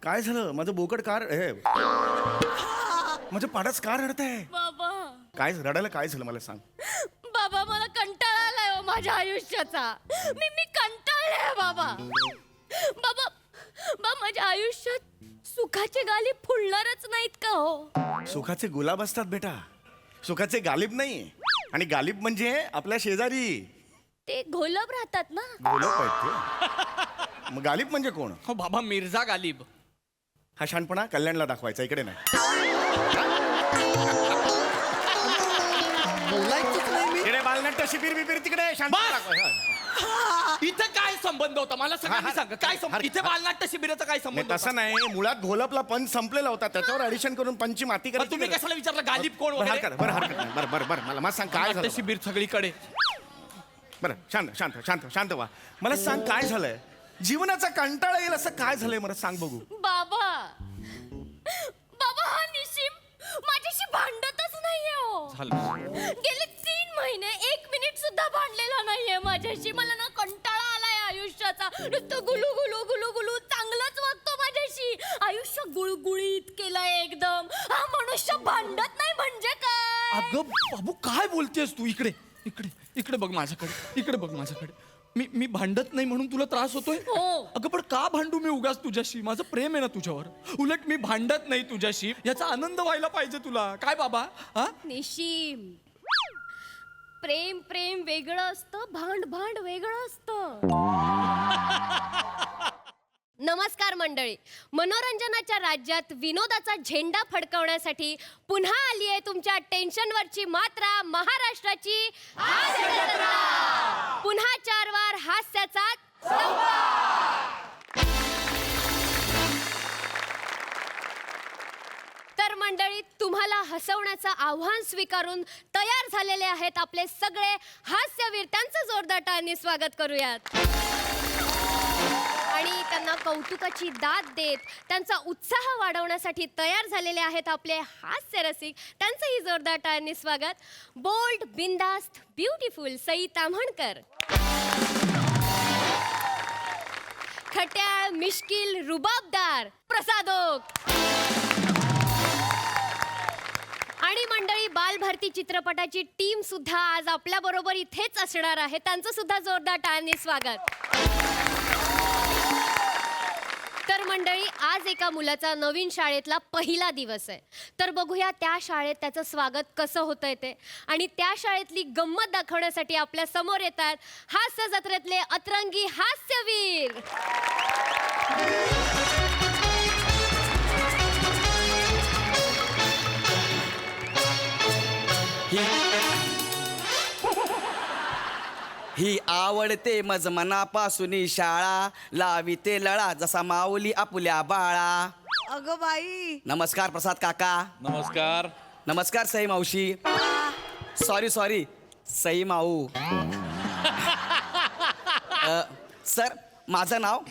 काय झालं? माझं बोकड कार हे माझं पाडस का रडतंय? बाबा काय रडायला काय झालं मला सांग. बाबा मला कंटाळा आलाय हो माझ्या आयुष्याचा. मी कंटाळले बाबा. बाबा बाबा माझ्या आयुष्यात सुखाचे गाली फुलणारच नाहीत का हो? सुखाचे गुलाब असतात बेटा, सुखाचे गालिब नाही. आणि गालिब म्हणजे आपल्या शेजारी ते घोलप राहतात ना. गुलाब आहेत ते. मग गालिब म्हणजे कोण? हो बाबा, मिर्झा गालिब. हा शानपणा कल्याणला दाखवायचा, इकडे नाही. बोलायचंच नाही मी. इकडे बालनाट्य शिबिर बिबिर तिकडे शानपणा बस! दाखवायचा. इथं काय संबंध होता मला सगळ्यांनी सांगा. काय संबंध? इथे बालनाट्य शिबिराचा काय नाही, संबंध तसं होता? नाही. मुळात घोलपला पंच संपलेला होता, त्याच्यावर ऍडिशन करून पंचची माती मग करायची. तुम्ही कशाला विचारलं गालिब कोण बरं, वगैरे? हरकत नाही. बरं मला सांग काय बालनाट्य झालं. शिबिर सगळीकडे. बरं शांत शांत शांत शांत व्हा. मला सांग काय झालंय. जीवनाचा कंटाळा येईल असं काय झालंय मला सांग बघू. बाबा बाबा हा निशिम माझ्याशी भांडतच नाहीये हो. झालं. गेले 3 महिने 1 मिनिट सुद्धा भांडलेला नाहीये माझ्याशी. मला ना कंटाळा आलाय आयुष्याचा. नुसतं गुलू गुलू गुलू गुलू चांगलंच वागतो माझ्याशी. आयुष्य गुळगुळीत केलंय एकदम. हा मनुष्य भांडत नाही म्हणजे काय? अगं बाबू, काय बोलतेस तू? इकडे इकडे इकडे बघ माझ्याकडे. इकडे बघ माझ्याकडे. मी भांडत नाही म्हणून तुला त्रास होतोय? हो. अगं पण का भांडू मी उगाच तुझ्याशी? माझं प्रेम आहे ना तुझ्यावर. उलट मी भांडत नाही तुझ्याशी याचा आनंद व्हायला पाहिजे तुला. काय बाबा? हा निशिम प्रेम प्रेम वेगळं असतं, भांड भांड वेगळं असतं. नमस्कार मंडळी. मनोरंजनाच्या राज्यात विनोदाचा झेंडा फडकवण्यासाठी पुन्हा आली आहे तुमच्या टेन्शनवरची मात्रा, महाराष्ट्राची हास्य जत्रा. पुन्हा 4 वार हास्याचा तर मंडळी, तुम्हाला हसवण्याचं आव्हान स्वीकारून तयार झालेले आहेत आपले सगळे हास्यवीर. त्यांचं जोरदार टाळ्यांनी स्वागत करूयात. आणि त्यांना कौतुकाची दाद देत त्यांचा उत्साह वाढवण्यासाठी तयार झालेले आहेत आपले हास्य रसिक. त्यांचंही जोरदार टाळ्यांनी स्वागत. बोल्ड, बिंदास्त, ब्युटिफुल सई ताम्हणकर. खट्याळ, मिश्किल, रुबाबदार प्रसाद ओक. आणि मंडळी, बालभारती चित्रपटाची टीम सुद्धा आज आपल्या बरोबर इथेच असणार आहे. त्यांचं सुद्धा जोरदार टाळ्यांनी स्वागत. तर मंडळी, आज एका मुलाचा नवीन शाळेतला पहिला दिवस आहे. तर बघूया त्या शाळेत त्याचं स्वागत कसं होतंय ते. आणि त्या शाळेतली गंमत दाखवण्यासाठी आपल्या समोर येतात हास्य जत्रेतले अतरंगी हास्यवीर. ही आवडते मज मनापासून शाळा, लाविते लळा जसा माऊली आपुल्या बाळा. अगं बाई. नमस्कार प्रसाद काका. नमस्कार. नमस्कार सई मावशी. सॉरी सई माऊ. सर, माझं नाव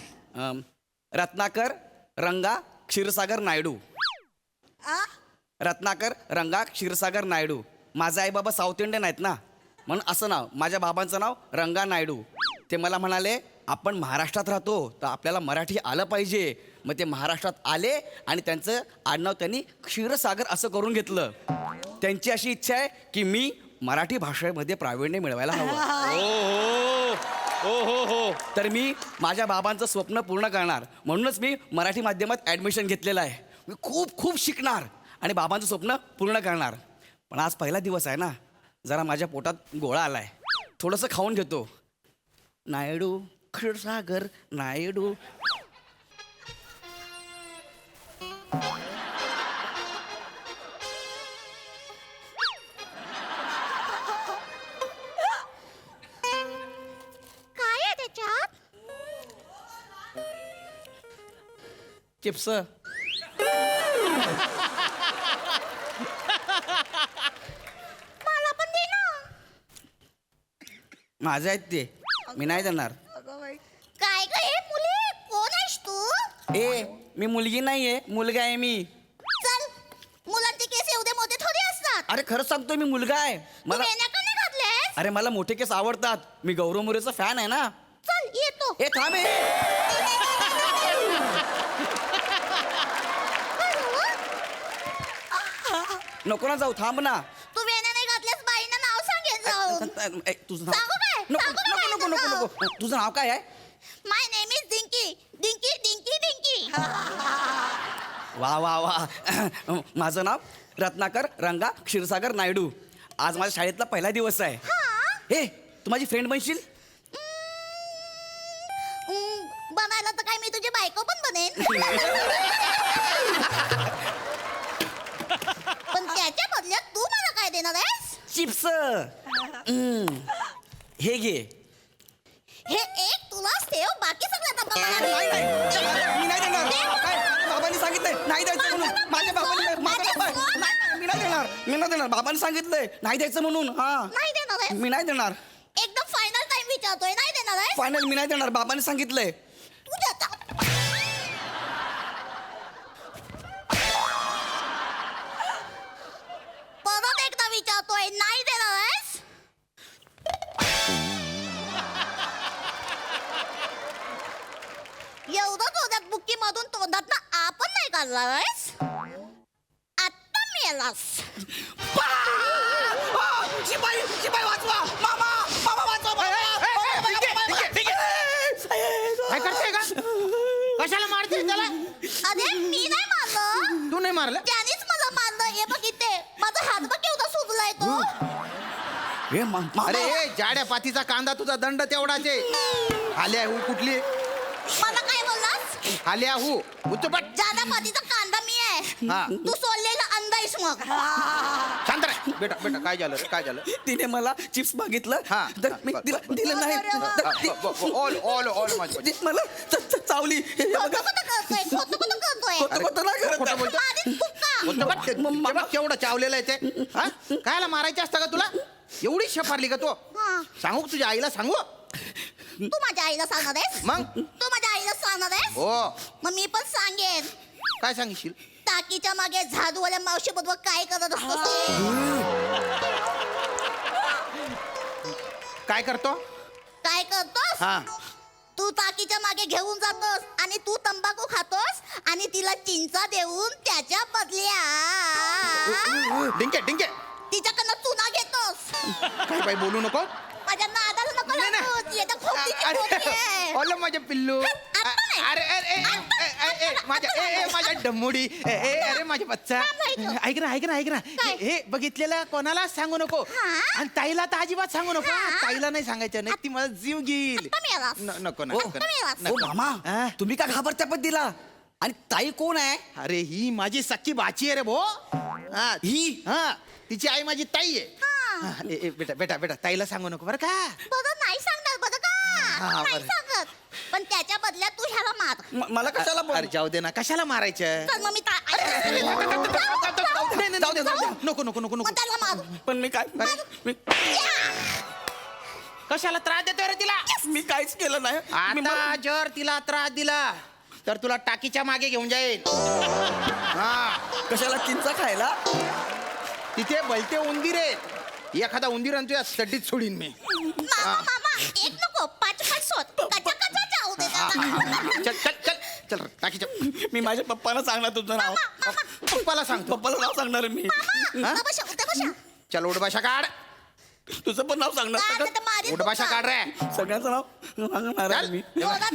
रत्नाकर रंगा क्षीरसागर नायडू. रत्नाकर रंगा क्षीरसागर नायडू. माझे आई बाबा साऊथ इंडियन आहेत ना, म्हणून असं नाव. माझ्या बाबांचं नाव रंगा नायडू. ते मला म्हणाले आपण महाराष्ट्रात राहतो तर आपल्याला मराठी आलं पाहिजे. मग ते महाराष्ट्रात आले आणि त्यांचं आडनाव त्यांनी क्षीरसागर असं करून घेतलं. त्यांची अशी इच्छा आहे की मी मराठी भाषेमध्ये प्रावीण्य मिळवायला हवं. हो. तर मी माझ्या बाबांचं स्वप्न पूर्ण करणार म्हणूनच मी मराठी माध्यमात ॲडमिशन घेतलेलं आहे. मी खूप शिकणार आणि बाबांचं स्वप्न पूर्ण करणार. पण आज पहिला दिवस आहे ना, जरा माझ्या पोटात गोळा आलाय. थोडंसं खाऊन घेतो. नायडू क्षीरसागर नायडू. काय आहे त्याच्यात? चिप्स. मला पण दे ना. माझे आहेत ते, मी नाही देणार. अगं बाई. काय ग हे मुली, कोण आहेस तू? ए, मी मुलगी नाहीये, मुलगा आहे मी. चल, मुलांचे केस एवढे मोठे थोडी असतात. अरे खरंच सांगतोय, मी मुलगा आहे. मला घातलेस? अरे मला मोठे केस आवडतात. मी गौरव मोरेचा फॅन आहे ना. चल येतो. ए थांब. नको ना जाऊ, थांब ना. तू वेण्या नाही घातल्यास बाईंना नाव सांगेल जाऊन. तुझं नाव सांगू काय? नको सांगू काय नको नको बाईंचं नको नको. तुझं नाव काय आहे? My name is Dinky Dinky Dinky Dinky. वा वा वा. माझं नाव रत्नाकर रंगा क्षीरसागर नायडू. आज माझ्या शाळेतला पहिला दिवस आहे. हे तू माझी फ्रेंड बनशील? बनायला तर काय मी तुझी बायको पण बनेन. पण त्याच्या बदल्यात तू मला काय देणार आहेस? चिप्स. हे घे. हे एक तुलाच ठेव, बाकी सगळं आता मला नाही, दे. नाही. मी नाही देणार. दे. काय बाबांनी सांगितलंय नाही द्यायचं म्हणून. माझ्या बाबांनी नाही, मी नाही देणार. मी नाही देणार. बाबांनी सांगितलंय नाही द्यायचं म्हणून. हा नाही देणार आहेस? मी नाही देणार. एकदम फायनल टाइम विचारतोय, नाही देणार आहेस? फायनल मी नाही देणार. बाबांनी सांगितलंय. तुझ्या आता परत एकदा विचारतोय, नाही देणार आहेस? एवढं तोंडात बुक्की मधून तोंडात ना आपण नाही काढणार आहेस? आता मेलास. शिपाई शिपाई वाचवा. मामा मामा वाचवा. काय करते का कशाला मारते त्याला अरे मी नाही मारलं, तू नाही मारलं त्यानेच मला मारलं. हे बघ इथे माझा हात बघ केवढा सुजलाय तो. हे मामा. अरे ए, जाड्या पातीचा कांदा तुझा दंड तेवढाचे आल्या हू कुठली मला काय बोललास? आल्या हू उच्चपट जादा पातीचा कांदा मी आहे. हा. तू सोडलेला अंडा आहेस मग. शांत रे बेटा बेटा काय झालं रे काय झालं तिने मला चिप्स मागितलं हा. तर मी दिलं नाही. ऑल ऑल ऑल माझं ती मला चावली. हे खोटं बघा. खोटं करतोय, खोटं खोटं करतोय. खोटं नाही करत. खोटं बोलतो. मारीन कुक्का. उच्चपट ते बघ केवढं चावलेलं आहे ते हा कायला मारायचं असतं का तुला एवढी शफारली का तू हा. सांगू का तुझ्या आईला सांगू तू माझ्या आईला सांगणार आहेस? मग? तू माझ्या आईला सांगणार आहेस? हो मग मी पण सांगेन. काय सांगशील टाकीच्या मागे झाडूवाल्या मावशी बरोबर काय करत असतोस ते? काय करतो काय करतोस? हा तू टाकीच्या मागे घेऊन जातोस आणि तू तंबाखू खातोस आणि तिला चिंचा देऊन त्याच्या बदल्या डिंके डिंके तिच्याकडनं चुना घेतोस. काय बाई बोलू नको माझ्या नादाला नको नाही, नाही. लागूस. याच्या खोपटीची खोपटी आहे. ओलं माझ्या पिल्लू आता नाही. अरे अरे माझ्या डम्मुडी अरे माझ्या बच्चा नाही तो. ऐक ना काय? हे बघितलेलं कोणाला सांगू नको हा? आणि ताईला तर अजिबात सांगू नको हा? ताईला नाही सांगायचं नाही ती मला जीव घेईल आता मेलास. नको ओ, नको ओ मामा हा? तुम्ही का घाबरत्या पद्धतीला? आणि ताई कोण आहे? अरे ही माझी सख्खी बाची आहे रे भो हा ही? हा तिची आई माझी ताई आहे हा. हा, बेटा ताईला सांगू नको बरं का बरं नाही सांगणार बरं हा, का? नाही बरं. सांगत. पण त्याच्या बदल्यात तू ह्याला मार. मला कशाला अरे जाऊ दे ना कशाला मारायचं चल मग मी जाऊ दे नको मग त्याला मारू. पण मी काय मी कशाला त्रास देतोय रे तिला मी काहीच केलं नाही. मी आता जर तिला त्रास दिला तर तुला टाकीच्या मागे घेऊन जाईल हा कशाला चिंचा खायला? तिथे भलते उंदीर आहेत एखादा उंदीर आणतो या चड्डीत सोडीन मी मामा एक नको 5 शोध. कचा जाऊ दे त्याला. चल टाकीच्या मी माझ्या पप्पाला सांगणार तुझं नाव. पप्पाला सांगतो पप्पाला नाव सांगणार मी. हा? उठा बशा. चल उडभाषा काढ तुझं पण नाव सांगणार. काय आता मारीन उडभाषा तुला. काढ रे सगळ्यांचं नाव सांगणार आहे चल. मी. जोरात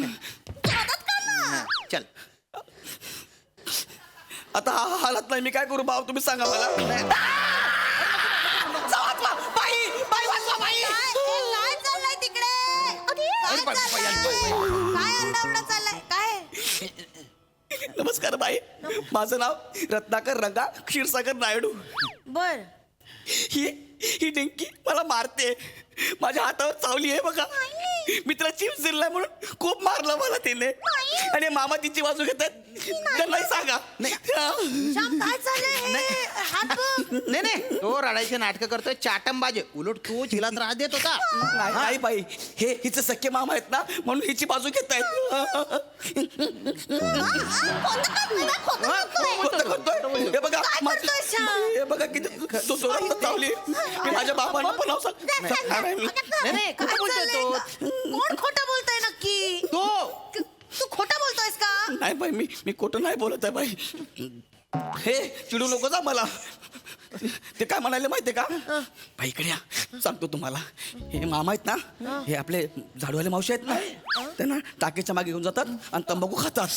कर ना. चल आता हा हालत नाही मी काय करू भाऊ तुम्ही सांगा मला. बाई वाचवा बाई. काय चाललंय तिकडे? काय बाई, चाललंय? काय अंडावडा चाललाय? काय? नमस्कार बाई माझं नाव रत्नाकर रंगा क्षीरसागर नायडू. बर. ही डेंकी मला मारते. माझ्या हातावर चावली आहे बघा. मी तिला चिप्स दिलाय म्हणून खूप मारलं मला तिने. आणि मामा तिची बाजू घेतात त्यांनाही सांगा. श्याम काय चाललंय? हात बघ. नाही तो रडायचे नाटकं करतोय चाटंबाजे उलट तू तिला त्रास देत होता नाही बाई हे हिचे सख्खे मामा आहेत ना म्हणून हिची बाजू घेत आहेत. हे बघा हे बघा किती तो जोरात चावली. मी माझ्या बाबांना पण नाव सांग. नाही कुठं बोलतोय तो कोण खोटं बोलतोय नक्की? तो तू खोटं बोलतोयस का? नाही बाई मी खोटं नाही बोलत आहे बाई. हे चिडू नको जा मला. ते काय म्हणाले माहितीये का? बाई इकडे या, सांगतो तुम्हाला. हे मामा आहेत ना, हे आपले झाडूवाले मावशी आहेत ना, त्यांना टाकेच्या मागे घेऊन जातात आणि तंबाखू खातात.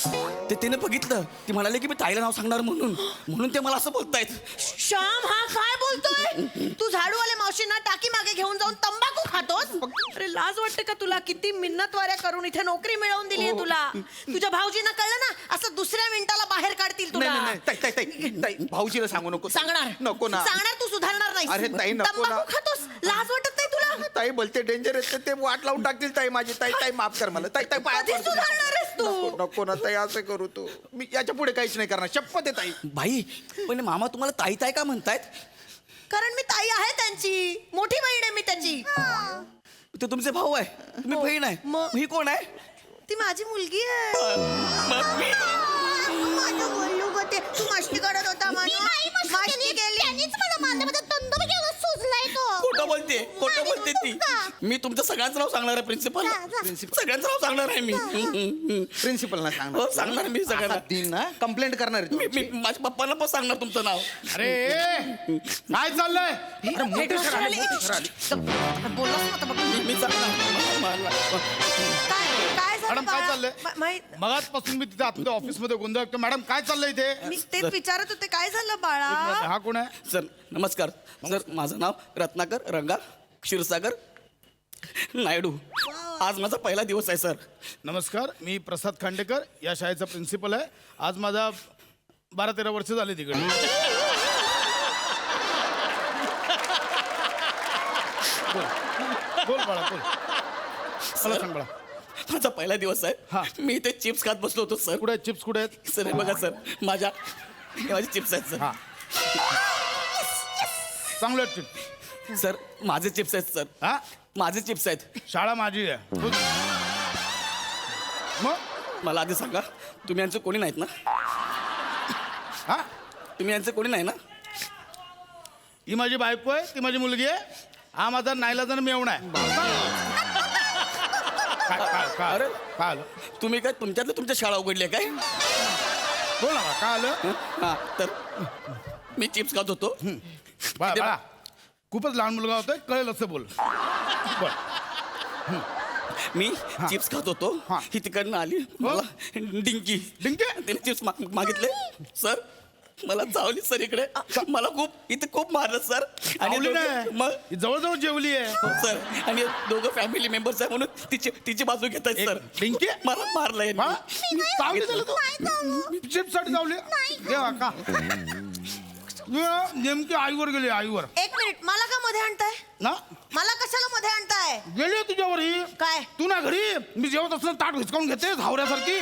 ते तिने बघितलं, ती म्हणाले की मी ताईला नाव सांगणार म्हणून ते मला असं बोलतायत. श्याम हा काय बोलतोय? तू झाडूवाले मावशींना टाकी मागे घेऊन जाऊन तंबाखू खातोस? अरे लाज वाटते का तुला? किती मिन्नतवाऱ्या करून इथे नोकरी मिळवून दिली आहे तुला. तुझ्या भाऊजींना कळलं ना, असं दुसऱ्या मिनिटाला बाहेर काढतील तुला. नाही ताई ताई ताई ताई भाऊजीला सांगू नको. सांगणार नको ना. सांगणार, तू सुधारणार नाही. अरे ताई, नको ना. तंबाखू खातोस, लाज वाटत नाही तुला? ताई बोलते डेंजर आहे ते वाट लावून टाकतील ताई माझी. ताई ताई माफ कर मला. ताई ताई पाया कधी पडतो. सुधारणार आहेस तू? नको ना ताई, असं करू तू. मी याच्या पुढे काहीच नाही करणार, शपथ आहे ताई. बाई पण मामा तुम्हाला ताई ताई का म्हणतायत? कारण मी ताई आहे त्यांची, मोठी बहीण आहे मी त्याची. ते तुमचे भाऊ आहे, तुम्ही बहीण आहे. मग? ही कोण आहे? ती माझी मुलगी आहे. माझं बोलू ग ते. तू मस्ती करत होता म्हणून. मस्ती केली. त्यांनीच मला मारलं, माझा तंदूर घेऊन सुजलाय तो. खोटं बोलते ती. मी तुमचं सगळ्यांचं नाव सांगणार आहे प्रिन्सिपल. सगळ्यांचं नाव सांगणार आहे मी. प्रिन्सिपल ना सांगणार. हो सांगणार मी सगळ्यांना. दिन ना कंप्लेंट करणार आहे तू. मी माझ्या पप्पांना पण सांगणार तुमचं नाव. अरे काय चाललंय? बोललास ना आता बघ. मी सांगणार. काय झालं मॅडम काय बाळा? चाललंय? माहित मगाचपासून मी तिथे आतमध्ये ऑफिसमध्ये गोंधळ ऐकतो. मॅडम काय चाललंय इथे? मी तेच विचारत होते, काय झालं बाळा? हा कोण आहे? सर नमस्कार. सर माझं नाव रत्नाकर रंगा क्षीरसागर नायडू. आज माझा पहिला दिवस आहे सर. नमस्कार, मी प्रसाद खांडेकर, या शाळेचा प्रिन्सिपल आहे. आज माझा 12-13 वर्ष झाले तिकडे. बोल बाळा बोल. मला सांग बाळा. माझा पहिला दिवस हा. आहे. मी इथे चिप्स खात बसलो होतो सर. कुठे आहेत चिप्स? कुठे आहेत? सर हे बघा सर, हे माझे चिप्स आहेत सर. हा चांगले आहेत चिप्स. सर माझे चिप्स आहेत सर. हा माझे चिप्स आहेत. शाळा माझी आहे. मग मला आधी सांगा, तुम्ही यांचं कोणी नाहीत ना? हा तुम्ही यांचं कोणी नाही ना? ही माझी बायको आहे, ती माझी मुलगी आहे. हा माझा नाईलाजानं मेवणा आहे. काय अरे. काय आलं? तुम्ही काय तुमच्यातलं तुमच्या शाळा उघडली आहे काय? बोल ना काय आलं? हा तर मी चिप्स खात होतो. बाळा खूपच लहान मुलगा होतोय, कळेल असं बोल. बोल. मी चिप्स खात होतो. हा. ही तिकडनं आली मला डिंकी डिंकी? तिने चिप्स मागितले सर. मला चावली सर इकडे. मला इथे खूप मारलं सर. आवली नाही. मग ही जवळजवळ जेवली आहे. हो, सर आणि दोघं फॅमिली मेंबर्स आहे म्हणून तिची बाजू घेत आहेत सर. डिंकी? मला मारलंय. हा? चावली त्याला तू? चिप्ससाठी चावली? देवा का? नेमकी आईवर गेली, आईवर. एक मिनिट, मला का मध्ये आणताय? ना मला कशाला मध्ये आणताय? गेली तुझ्यावर ही. काय तू ना घरी मी जेवत असताना ताट हिसकावून घेते हावऱ्यासारखी.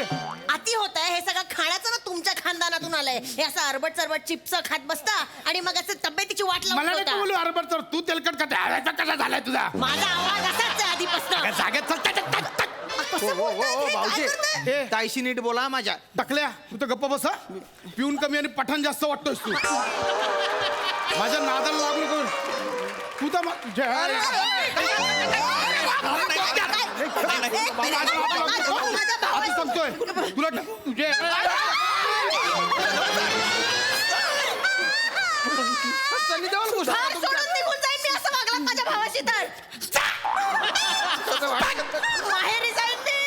अति होत आहे? हे सगळं खाण्याचं ना तुमच्या खानदानातून आलंय. हे असं अरबट चरबट चिप्स खात बसता आणि मग असं तब्येतीची वाट मला लावून नाही ठेवता. बोलू अरबर तर तू तेलकट कसा झालाय तुझा? माझा आवाज असाच आहे आधीपासून. जागेत चल, टक, टक, टक. कसं बोलताय ते? काय भाऊजी करताय? ए, ताईशी नीट बोला माझ्या. टकल्या तू तर गप्प बसा. पिऊन कमी आणि पठाण जास्त वाटतोयस तू. माझ्या नादाला लागलो करून तू तर आता सांगतोय तुला तुझे घर सोडून निघून जाईन मी असं वागलात माझ्या भावाशी तर. माहेरी जाईन मी.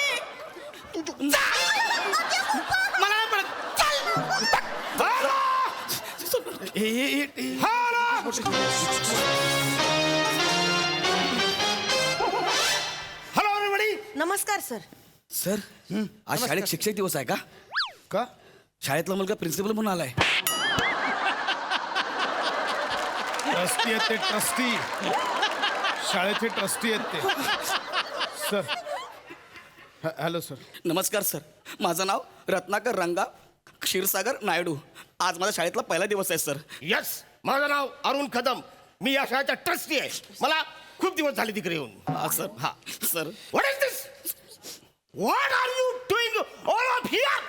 मला नाही पडत. Hello everybody. नमस्कार सर. सर आज शाळेत शिक्षक दिवस आहे का? का शाळेतला मुलगा प्रिन्सिपल म्हणून आलाय. ट्रस्टी आहेत ते, ट्रस्टी. शाळेचे ट्रस्टी आहेत ते. Sir hello sir. नमस्कार सर. माझं नाव रत्नाकर रंगा क्षीरसागर नायडू. आज माझ्या शाळेतला पहिला दिवस आहे सर. यस, माझं नाव अरुण कदम. मी या शाळेचा ट्रस्टी आहे. मला खूप दिवस झाले तिकडे येऊन. सर हा sir. What is this? What are you doing all of here?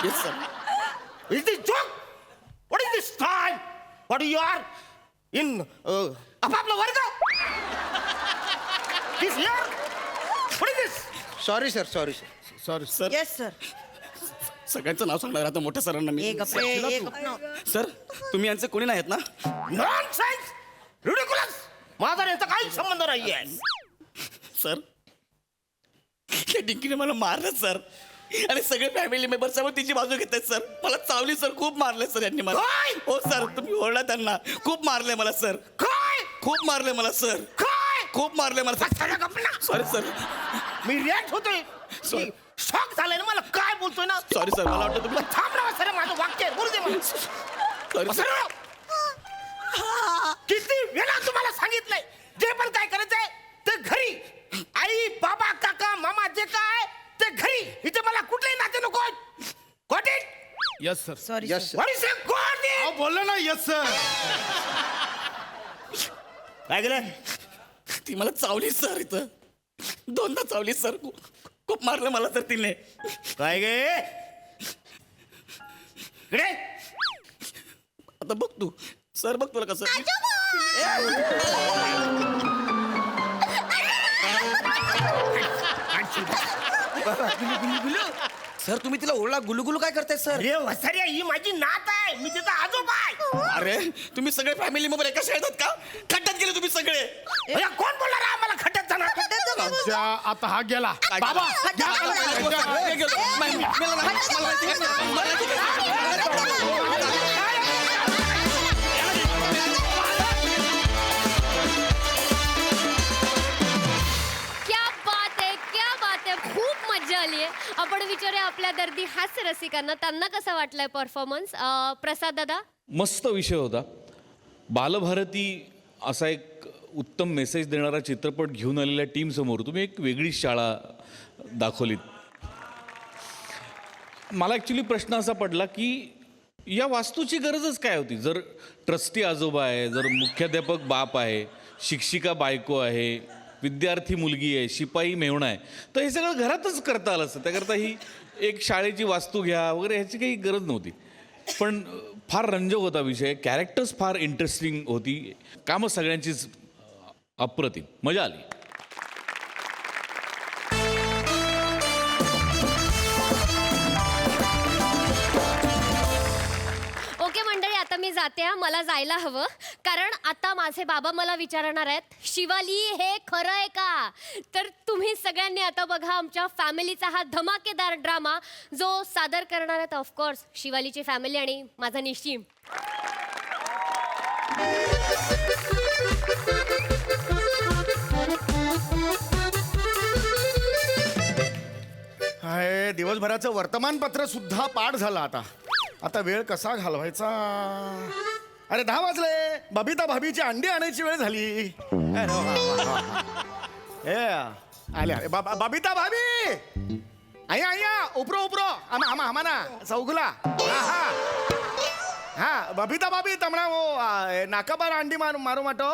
Yes sir. Is this joke? What is this time? What you are in आपापला वर्ग? This here? What is this? Sorry sir, sorry sir. Sorry sir yes sir. सगळ्यांचं नाव सांगणार आता मोठ्या सरांना मी sir तुम्ही यांचे कोणी नाहीत ना? नॉनसेन्स रिडिक्युलस माझा यांचा काहीच संबंध नाहीये. सर त्या डिंकीने मला मारलं सर आणि सगळे फॅमिली मेंबर समोर तिची बाजू घेत आहेत सर. मला चावली सर, खूप मारले सर यांनी मला. काय? हो सर तुम्ही ओरडा त्यांना. खूप मारले मला सर. काय खूप मारले मला सर. काय खूप मारले मला सर. Sorry sir. मी रिॲक्ट होतोय. Sorry. शॉक झालाय ना मला. काय बोलतोय ना. सॉरी सर मला वाटतं तुम्ही थांब ना सर, माझं वाक्य आहे. बोलू दे मला. Sorry sir. सर, किती वेळा तुम्हाला सांगितलंय जे पण काय करायचंय ते घरी. आई बाबा काका मामा जे काय ते घरी. इथे मला कुठलेही नाते नको. Got it. Yes sir. Sorry yes sir. What is got अहो इट. बोललो ना यस सर. काय केलं. ती मला चावली सर इथं. दोनदा चावली सर. खूप मारलं मला तर तिने. काय गे इकडे. आता बघ तू सर, बघ तुला कसं. सर तुम्ही तिला ओरडा गुलुगुलू काय करताय सर? अरे वसाऱ्या ही माझी नात आहे. मी तिचा आजोबा आहे. अरे तुम्ही सगळे फॅमिली मेंबर एका शाळेत आहेत का? खड्ड्यात गेले तुम्ही सगळे. अरे, कोण बोलणार आहे आम्हाला खड्ड्यात जाणार. सध्या आता हा गेला. बाबा घ्या त्याला. क्या बात आहे, क्या बात आहे. खूप मजा आली आहे. आपण विचारूया आपल्या दर्दी हास्य रसिकांना त्यांना कसा वाटलाय परफॉर्मन्स. प्रसाद दादा. मस्त विषय होता. बालभारती असा एक उत्तम मेसेज देणारा चित्रपट घेऊन आलेल्या टीमसमोर तुम्ही एक वेगळी शाळा दाखवलीत. मला ॲक्च्युली प्रश्न असा पडला की या वास्तूची गरजच काय होती. जर ट्रस्टी आजोबा आहे, जर मुख्याध्यापक बाप आहे, शिक्षिका बायको आहे, विद्यार्थी मुलगी आहे, शिपाई मेहुणा आहे, तर हे सगळं घरातच करता आलं असतं. त्याकरता ही एक शाळेची वास्तू घ्या वगैरे ह्याची काही गरज नव्हती. पण फार रंजक होता विषय. कॅरेक्टर्स फार इंटरेस्टिंग होती. कामं सगळ्यांचीच अप्रतिम. मजा आली. ओके मंडळी, आता मी जाते हा. मला जायला हवं कारण आता माझे बाबा मला विचारणार आहेत, शिवाली हे खरं आहे का. तर तुम्ही सगळ्यांनी आता बघा आमच्या फॅमिलीचा हा धमाकेदार ड्रामा जो सादर करणार आहेत ऑफकोर्स शिवालीची फॅमिली आणि माझा निश्चिम. हाय, दिवसभराचं वर्तमानपत्र सुद्धा पाठ झालं. आता वेळ कसा घालवायचा. अरे 10 वाजले. बबिता भाभीची अंडी आणायची वेळ झाली. अरे वा, वा, वा, वा. ए आले आले. बबिता भाभी आया आया उपरो उपरो आमा ना चौगुला. हा बबिता भाभी तमणा वो नाकाबार अंडी मारू माटो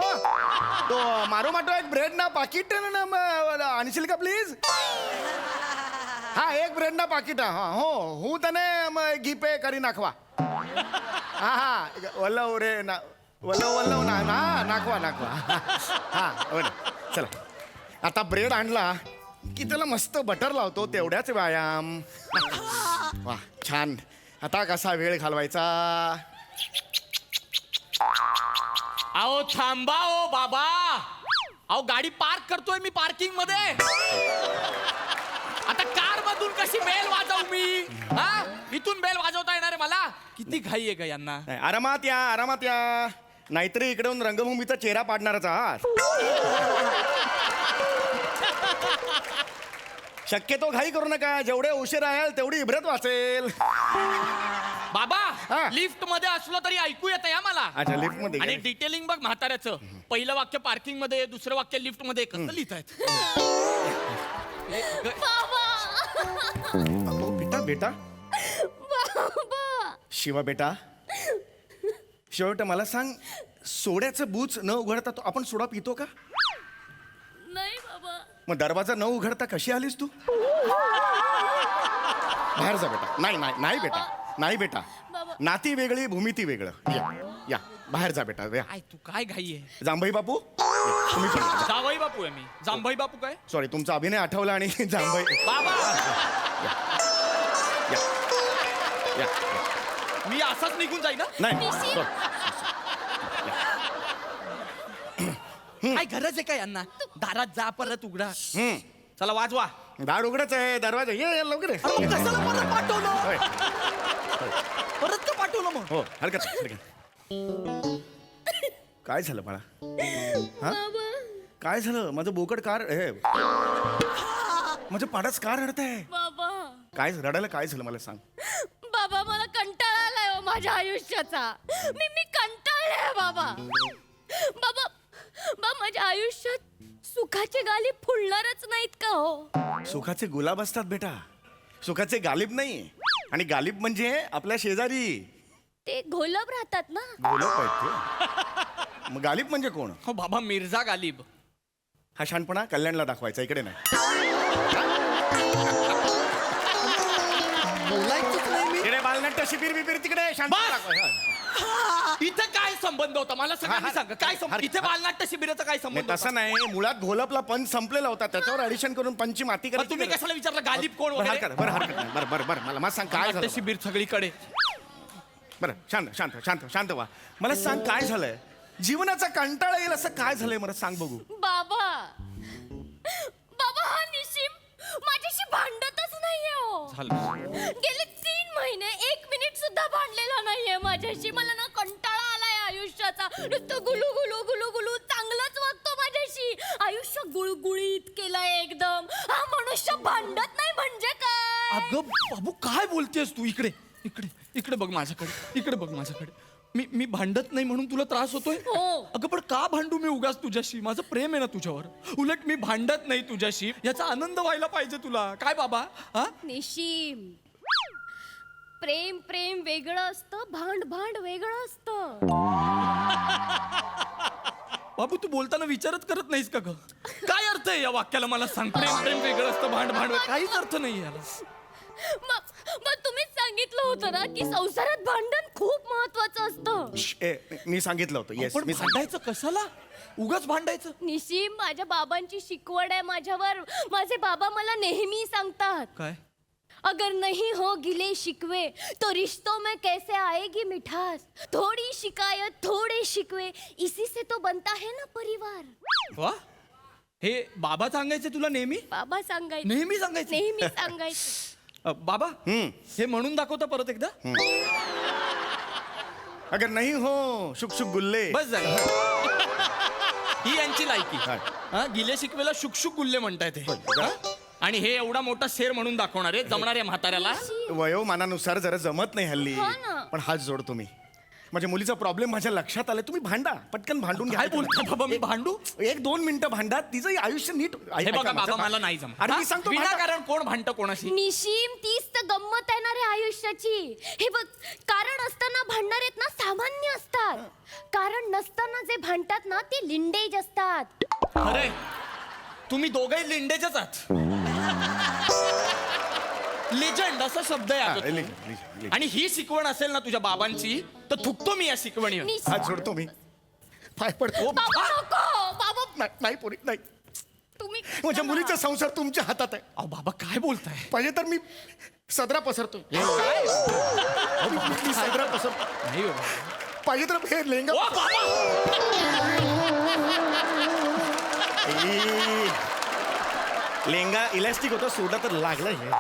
तो मारू माटो एक ब्रेड ना पाकिट आणशील का प्लीज. हा एक ब्रेड ना पाकिट. हा हो હું તને ગીપે કરી નાખવા. હા વલ્લવ રે ના વલ્લવ ના ના નાખવા. हा चला. आता ब्रेड आणला की त्याला मस्त बटर लावतो. तेवढ्याच व्यायाम. वा छान. आता कसा वेळ घालवायचा. अहो थांबा ओ बाबा. अहो गाडी पार्क करतोय मी पार्किंग मध्ये. आता कार मधून कशी बेल वाजवू मी. हा इथून बेल वाजवता येणार आहे मला. किती घाई आहे का यांना. आरामात या आरामात या. नाहीतरी इकडे येऊन रंगभूमीचा चेहरा पाडणारच आहात. शक्यतो घाई करू नका. जेवढे उशीर राहाल तेवढी इब्रत वाचेल. बाबा हा. लिफ्ट मध्ये असलो तरी ऐकू येत या मला. अच्छा लिफ्ट मध्ये आणि गेले. डिटेलिंग बघ म्हाताऱ्याचं. पहिलं वाक्य पार्किंग मध्ये, दुसरं वाक्य लिफ्ट मध्ये. कसं लिहितायत. बेटा बेटा बाबा शिवा बेटा. शिवा बेटा मला सांग, सोड्याचं बूच न उघडता तो आपण सोडा पितो का. नाही बाबा. मग दरवाजा न उघडता कशी आलीस तू. बाहेर जा बेटा. नाही नाही नाही बेटा नाही बेटा. नाती वेगळी भूमिती वेगळं. या बाहेर जा बेटा. या काय तू काय घाई आहे. जांभई बापू तुम्ही पण या. जावई बापू आहे मी. जांभई बापू काय. सॉरी तुमचा अभिनय आठवला आणि जांभई. बाबा या या. मी असाच निघून जाईल ना नाही निशी. काय गरज आहे का यांना दारात जा परत उघडा हम्म. चला वाजवा दार उघडच आहे दरवाजा ये लवकर ये. अरे मग कशाला परत पाठवलं होय. परत का पाठवलं मग हो हरकत नाही, हरकत नाही. काय झालं मला हा काय झालं माझं बोकड कार हे माझं पाडाच कार रडत आहे बाबा काय रडायला काय झालं मला सांग बाबा मला कंटाळा आलाय हो माझ्या आयुष्याचा मी कंटाळले बाबा बाबा बाबा माझ्या आयुष्यात सुखाचे गाली फुलणारच नाहीत का हो सुखाचे गुलाब असतात बेटा सुखाचे गालिब नाही आणि गालिब म्हणजे आपल्या शेजारी ते घोलप राहतात ना गोलप आहेत ते. मग गालिब म्हणजे कोण हो बाबा मिर्झा गालिब हा शहाणपणा कल्याणला दाखवायचा इकडे नाही बोलायचंच नाही मी इकडे बालनाट्य शिबिर बिबिर तिकडे शहाणपणा बस! दाखवायचा. इथे काय संबंध होता मला सांगा हा, मी हा. सांगा काय संबंध इथे बालनाट्य शिबिराचा काय नाही संबंध तसं होता? नाही मुळात घोलपला पंच संपलेला होता त्याच्यावर ऍडिशन करून पंची माती मग तुम्ही करायची कशाला विचारलं गालिब कोण बरं वगैरे हरकत बरं हरकत नाही बरं बरं बरं मला सांग काय बालनाट्य झालं शिबिर सगळीकडे बरं शांत शांत शांत शांत व्हा मला सांग काय झालंय जीवनाचा कंटाळा येईल असं काय झालंय मला सांग बघू बाबा बाबा हा निशिम माझ्याशी भांडतच नाहीये हो झालं गेले 3 महिने 1 मिनिट सुद्धा भांडलेला नाहीये माझ्याशी मला ना कंटाळा आलाय आयुष्याचा नुसतं गुलू गुलू गुलू गुलू चांगलंच वागतो माझ्याशी आयुष्य गुळगुळीत केलंय एकदम हा मनुष्य भांडत नाही म्हणजे काय अगं बाबू काय बोलतेस तू इकडे इकडे इकडे बघ माझ्याकडे इकडे बघ माझ्याकडे मी भांडत नाही म्हणून तुला त्रास होतोय हो. अगं पण का भांडू मी उगाच तुझ्याशी माझं प्रेम आहे ना तुझ्यावर उलट मी भांडत नाही तुझ्याशी याचा आनंद व्हायला पाहिजे तुला काय बाबा हा निशिम प्रेम प्रेम वेगळं असतं भांड भांड वेगळं असतं बाबू तू बोलताना विचारच करत नाहीस का ग काय अर्थ आहे या वाक्याला मला सांग प्रेम प्रेम वेगळं असतं भांड भांड वेगळं. काहीच अर्थ नाही याला मग तुम्हीच सांगितलं होतं ना की संसारात भांडण खूप महत्वाचं असतं मी सांगितलं होतं येस पण मी सांगितलं. भांडायचं कशाला उगाच भांडायचं निशिम माझ्या बाबांची शिकवण आहे माझ्यावर माझे बाबा मला नेहमी सांगतात काय अगर नहीं हो गिले शिकवे तो रिश्तों में कैसे आएगी मिठास थोड़ी शिकायत थोड़े शिकवे इसी से तो बनता है ना परिवार वा हे बाबा सांगायचे तुला नेहमी बाबा सांगायचे नेहमी सांगायचे नेहमी सांगायचे बाबा हे म्हणून दाखवता परत एकदा अगर नहीं हो शुक शुक गुल्ले बस झालं ही यांची लायकी हा. हा, गिले शिकवेला शुकशुक गुल्ले म्हणतायत हे हा? आणि हे एवढा मोठा शेर म्हणून दाखवणार आहे जमणाऱ्या म्हाताऱ्याला वयोमानानुसार जरा जमत नाही हल्ली हो ना. पण हात जोडतो मी माझ्या मुलीचा प्रॉब्लेम माझ्या लक्षात आलाय तुम्ही भांडा पटकन भांडून घ्या काय बोलता बाबा मी भांडू 1-2 मिनिटं भांडा तिचं आयुष्य नीट हे ऐका बघा माझं. बाबा मला नाही जमत अरे हा? मी सांगतो भांडा. विनाकारण कोण भांडतं कोणाशी निशिम तीच तर गंमत आहे ना रे आयुष्याची हे बघ कारण असताना भांडणार आहेत ना सामान्य असतात कारण नसताना जे भांडतात ना ते लिंडेज असतात अरे तुम्ही दोघे लिंडेचेच आहात लिजंड असा शब्द आहे हा, अगं लिह, तो. लिह, लिह. आणि ही शिकवण असेल ना तुझ्या बाबांची तर थुकतो मी या शिकवणीवर निशिम- हात जोडतो मी पाय पडतो बाबा नको बाबा नाही पोरी नाही तुम्ही माझ्या मुलीचा संसार तुमच्या हातात आहे अहो बाबा काय बोलताय पाहिजे तर मी सदरा पसरतो काय मी सदरा पसरतो नाही बाबा. पाहिजे तर हे लेंगा ओ बाबा लेंगा इलास्टिक होता सोडा तर लागला हे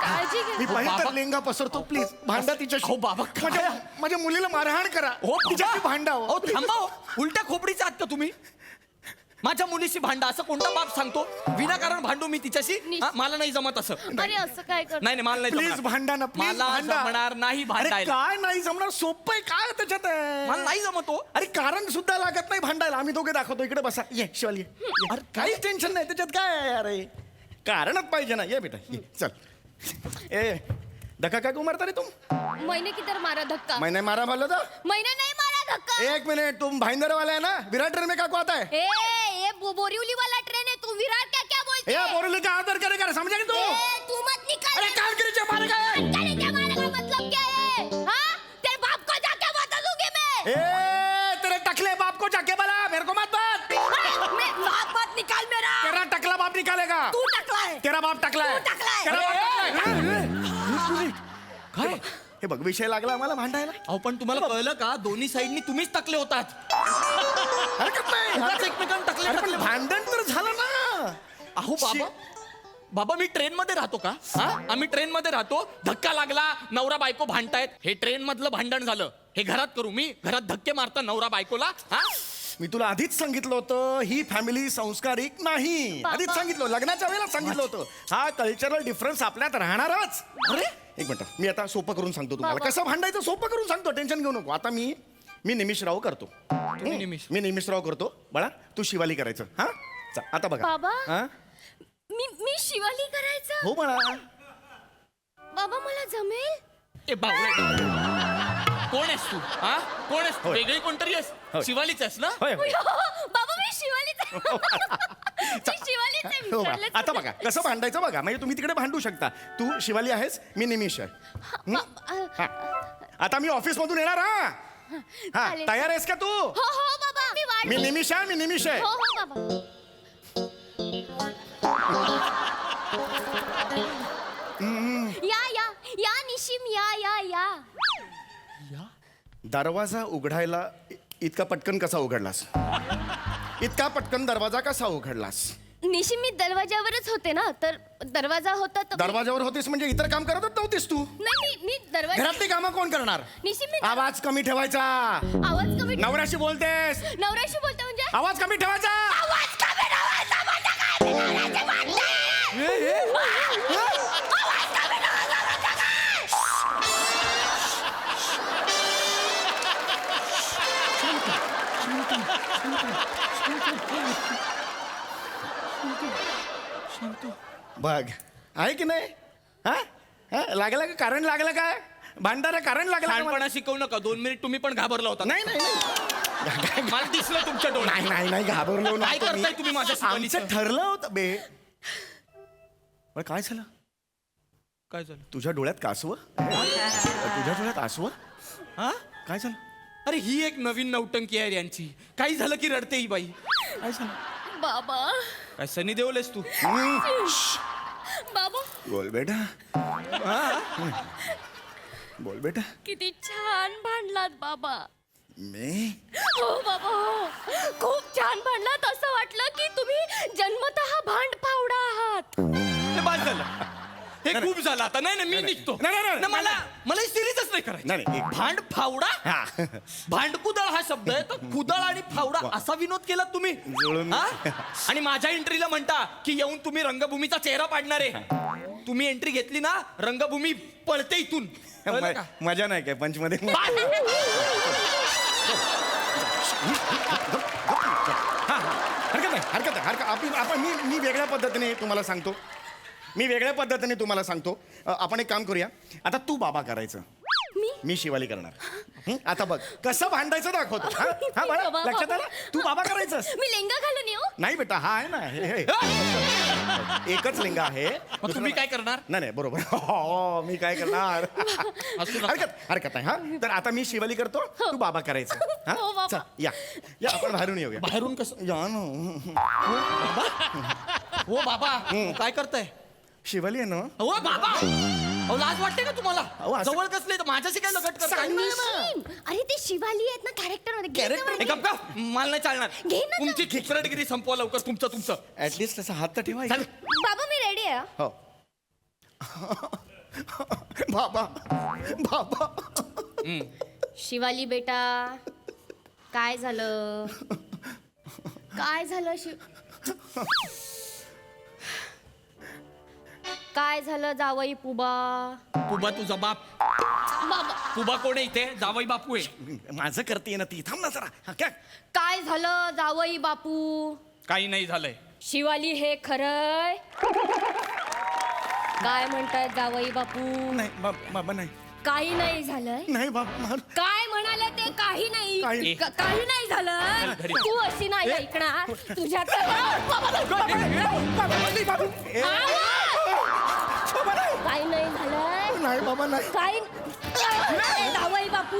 काळजी घे मी पाहिजे तर बाबा. लेंगा पसरतो प्लीज भांडा तिच्याशी अहो, बाबा, काय? माझ्या मुलीला मारहाण करा हो तिच्याशी भांडा अहो थांबा हो. उलट्या खोपडीचे आहात का तुम्ही माझ्या मुलीशी भांडा असं कोणता बाप सांगतो विनाकारण भांडू मी तिच्याशी हा, मला नाही जमत असं अरे असं काय कर नाही नाही मला नाही प्लीज जमणार. भांडा ना प्लीज मला भांडा जमणार नाही अरे भांडायला काय नाही जमणार सोपं आहे काय त्याच्यात आहे? मला नाही जमत हो अरे कारण सुद्धा लागत नाही भांडायला आम्ही दोघे दाखवतो इकडे बसा ये शिवाल ये अरे काहीच टेन्शन नाही त्याच्यात काय आहे अरे कारणच पाहिजे ना ये बेटा ये चल ए धक्का काय तू मारता रे तुम मैंने किधर मारा धक्का मैंने मारा बोलो तो मैंने नहीं मारा धक्का एक मिनट तुम भाईंदर वाला है ना विराट ट्रेन में क्या को आता है ए ये बोरिवली वाला ट्रेन है तू विराट क्या क्या बोलते ए बोरली का आदर करेगा समझा नहीं तू ए, तू मत निकल अरे काम करे मारे का निकल क्या मारने का मतलब क्या है हाँ तेरे बाप को जाके बता दूंगी मैं ए तेरे टकले बाप को जाके बोला मेरे को मत बात मैं बाप मत निकाल मेरा तेरा टकला बाप निकालेगा तू टकला है तेरा बाप टकला है तू टकला है। तेरा बाप टकला है काय हे बघ विषय लागला आम्हाला भांडायला. अहो पण तुम्हाला कळलं का दोन्ही साईडनी तुम्हीच टाकले होतात. हरकत नाही उगाच एकमेकांना अरे, पण टाकले. भांडण तर झालं ना. अहो बाबा बाबा मी ट्रेन मध्ये राहतो का? हा आम्ही ट्रेन मध्ये राहतो. धक्का लागला, नवरा बायको भांडतायत, हे ट्रेन मधलं भांडण झालं. हे घरात करू मी? घरात धक्के मारता नवरा बायकोला? हा मी तुला आधीच सांगितलं होतं ही फॅमिली संस्कारिक नाही. बाबा. आधीच सांगितलं, लग्नाच्या वेळेला सांगितलं होतं. हा कल्चरल डिफरन्स आपल्यात राहणारच. अरे एक मिनिट, मी आता सोपं करून सांगतो तुम्हाला. बाबा. कसं भांडायचं सोपं करून सांगतो, टेन्शन घेऊ नको. आता मी निमिषराव करतो. मी निमिषराव करतो. बाळा तू शिवाली करायचं. हा चल, आता बघा. बाबा. हा मी शिवाली करायचं? हो बाळा. बाबा मला जमेल? ए बावळे कोण आहेस तू? हा कोण आहेस? होय. वेगळी कोणतरी आहेस? होय. शिवालीच आहेस ना? होय होय. बाबा मी शिवालीच आहे. मी शिवालीच आहे, हो बाळा. विसरलेच. आता बघा कसं भांडायचं बघा. म्हणजे तुम्ही तिकडे भांडू शकता. तू शिवाली आहेस, मी निमिष आहे. हा. आता मी ऑफिस मधून येणार. हा हा चालेल. तयार आहेस का तू? हो हो बाबा मी वाट मी निमिष आहे, मी निमिष आहे. हो हो बाबा. या निशिम या. दरवाजा उघडायला इतका पटकन कसा उघडलास? इतका पटकन दरवाजा कसा उघडलास? निशिम मी दरवाजावरच होते ना, तर दरवाजा होता तर दरवाजावर होतीस म्हणजे इतर काम करतच नव्हतीस तू? नाही मी दरवाजा घरातली कामं कोण करणार? निशिम मी आवाज कमी ठेवायचा. आवाज कमी नवऱ्याशी बोलतेस, नवऱ्याशी बोलते म्हणजे आवाज कमी ठेवायचा. आवाज कमी ठेवायचा म्हणजे काय? मी नवऱ्याशी बोलते. बघ आहे की नाही? हा हा? लागलं का? कारण लागलं काय? भांडारा कारण लागलं का मला? लहानपणा शिकवू नका. 2 मिनिट तुम्ही पण घाबरला होता. नाही नाही नाही मला दिसलं तुमच्या डोळ्यात. नाही नाही नाही घाबरलो काय नव्हतो मी. करताय तुम्ही माझ्या शिवालीचं? आमचं ठरलं होतं बे. बरं, काय झालं? काय झालं? तुझ्या डोळ्यात कासव? तुझ्या डोळ्यात आसव? हा काय झालं? अरे ही एक नवीन नौटंकी आहे यांची. काही झालं की रडते ही बाई. काय झालं? बाबा काय सनी देओलेस तू? बाबा बोल बेटा. बोल बेटा. किती छान भांडलात बाबा. मी हो बाबा हो. खूप छान भांडलात. असं वाटलं की तुम्ही जन्मतः भांड फावडा आहात. हे बाद झालं. हे खूप झालं आता. नाही मी निघतो. नाही, नाही, नाही, मला सिरीजच नाही करायचं. नाही, नाही, एक- भांड फावडा. हा. भांडकुदळ हा शब्द आहे. तर कुदळ आणि फावडा असा विनोद केला तुम्ही. जुळून- हा? आणि माझ्या एंट्रीला म्हणता की येऊन तुम्ही रंगभूमीचा चेहरा पाडणार आहे. तुम्ही एंट्री घेतली ना, रंगभूमी पळते इथून. कळलं का? मजा नाही काय पंच मध्ये? बाय. हरकत आहे. आपण मी वेगळ्या पद्धतीने तुम्हाला सांगतो. आपण एक काम करूया. आता तू बाबा करायचं, मी शिवाली करणार. आता बघ कसं भांडायचं दाखवतो. हा? हा बाळा, बाबा, लक्षात आलं? तू बाबा करायचंस. मी लेंगा घालून येऊ? नाही बेटा, हा आहे ना हे. एकच लिंग आहे. मग तुम्ही काय करणार? नाही बरोबर. हो, मी काय करणार? असू नका. हरकत आहे. हा तर आता मी शिवाली करतो, तू बाबा करायचं. हा? हो, बाबा. चल, या आपण बाहेरून येऊया. बाहेरून कसं? या ना. हो बाबा काय करताय? शिवाली आहे ना? हो बाबा अहो लाज वाटते का तुम्हाला? अहो, असं- जवळ कसले तर माझ्याशी काय लगट करताय? निशिम, अरे ते शिवाली आहेत ना कॅरेक्टर मध्ये. घे ना हे मला. गप्पा, मला नाही चालणार. घे ना तुमची खिचरटगिरी संपवा लवकर. तुमचं ऍटलिस्ट तसा हात तर ठेवा. चाल. बाबा मी रेडी आहे. हो. बाबा बाबा शिवाली बेटा काय झालं? काय झालं काय झालं जावई पुबा? पुबा तुझा बाप. बाबा पुबा कोण आहे इथे? जावई बापू आहे. माझं करते ना ती. थांब ना जरा. हा, काय? काय झालं जावई बापू? काही नाही झालंय. शिवाली हे खरंय? काय म्हणताय जावई बापू? नाही बाबा नाही. काही नाही झालंय? नाही बाबा. काय म्हणाले ते? काही नाही. काही- काही नाही झालं. घरी. तू अशी नाही ऐकणार. तुझ्या काही नाही झालं. नाही बाबा नाही. काही जावई बापू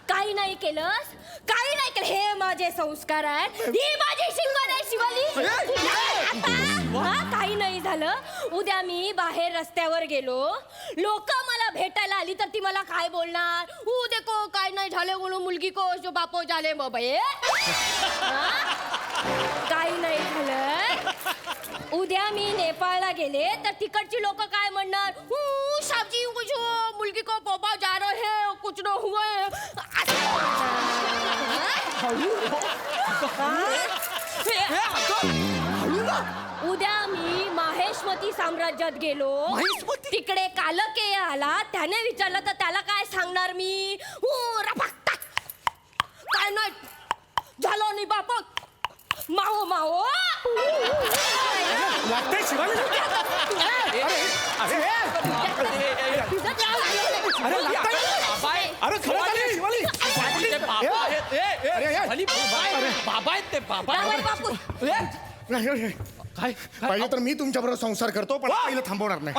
काही नाही केलंस. काही नाही केलं. हे माझे संस्कार आहेत. ही माझी शिकवण आहे शिवाली. हा काही नाही झालं. उद्या मी बाहेर रस्त्यावर गेलो, लोक मला भेटायला आली तर ती मला काय बोलणार? देखो काय नाही झाले म्हणून मुलगी को जो बापो झाले बाबा काही नाही झालं. उद्या मी नेपाळला गेले तर तिकडची लोक काय म्हणणार? शाबजी कुछ मुलगी को बाबा जा रहे हैं, कुछ न हुआ है. उद्या मी माहेशमती साम्राज्यात गेलो, तिकडे कालकेय आला, त्याने विचारलं तर त्याला काय सांगणार मी? काय नाही झालं नाही बापा, माओ माओ लागतंय शिवाली. अरे लागतंय. अरे खरं झालंय, शिवाली. ते बाबा आहेत. अरे, अरे. खाली बाबा आहेत ते बाबा. बापू काय पाहिजे तर मी तुमच्या बरोबर संसार करतो, पण पहिलं थांबवणार नाही.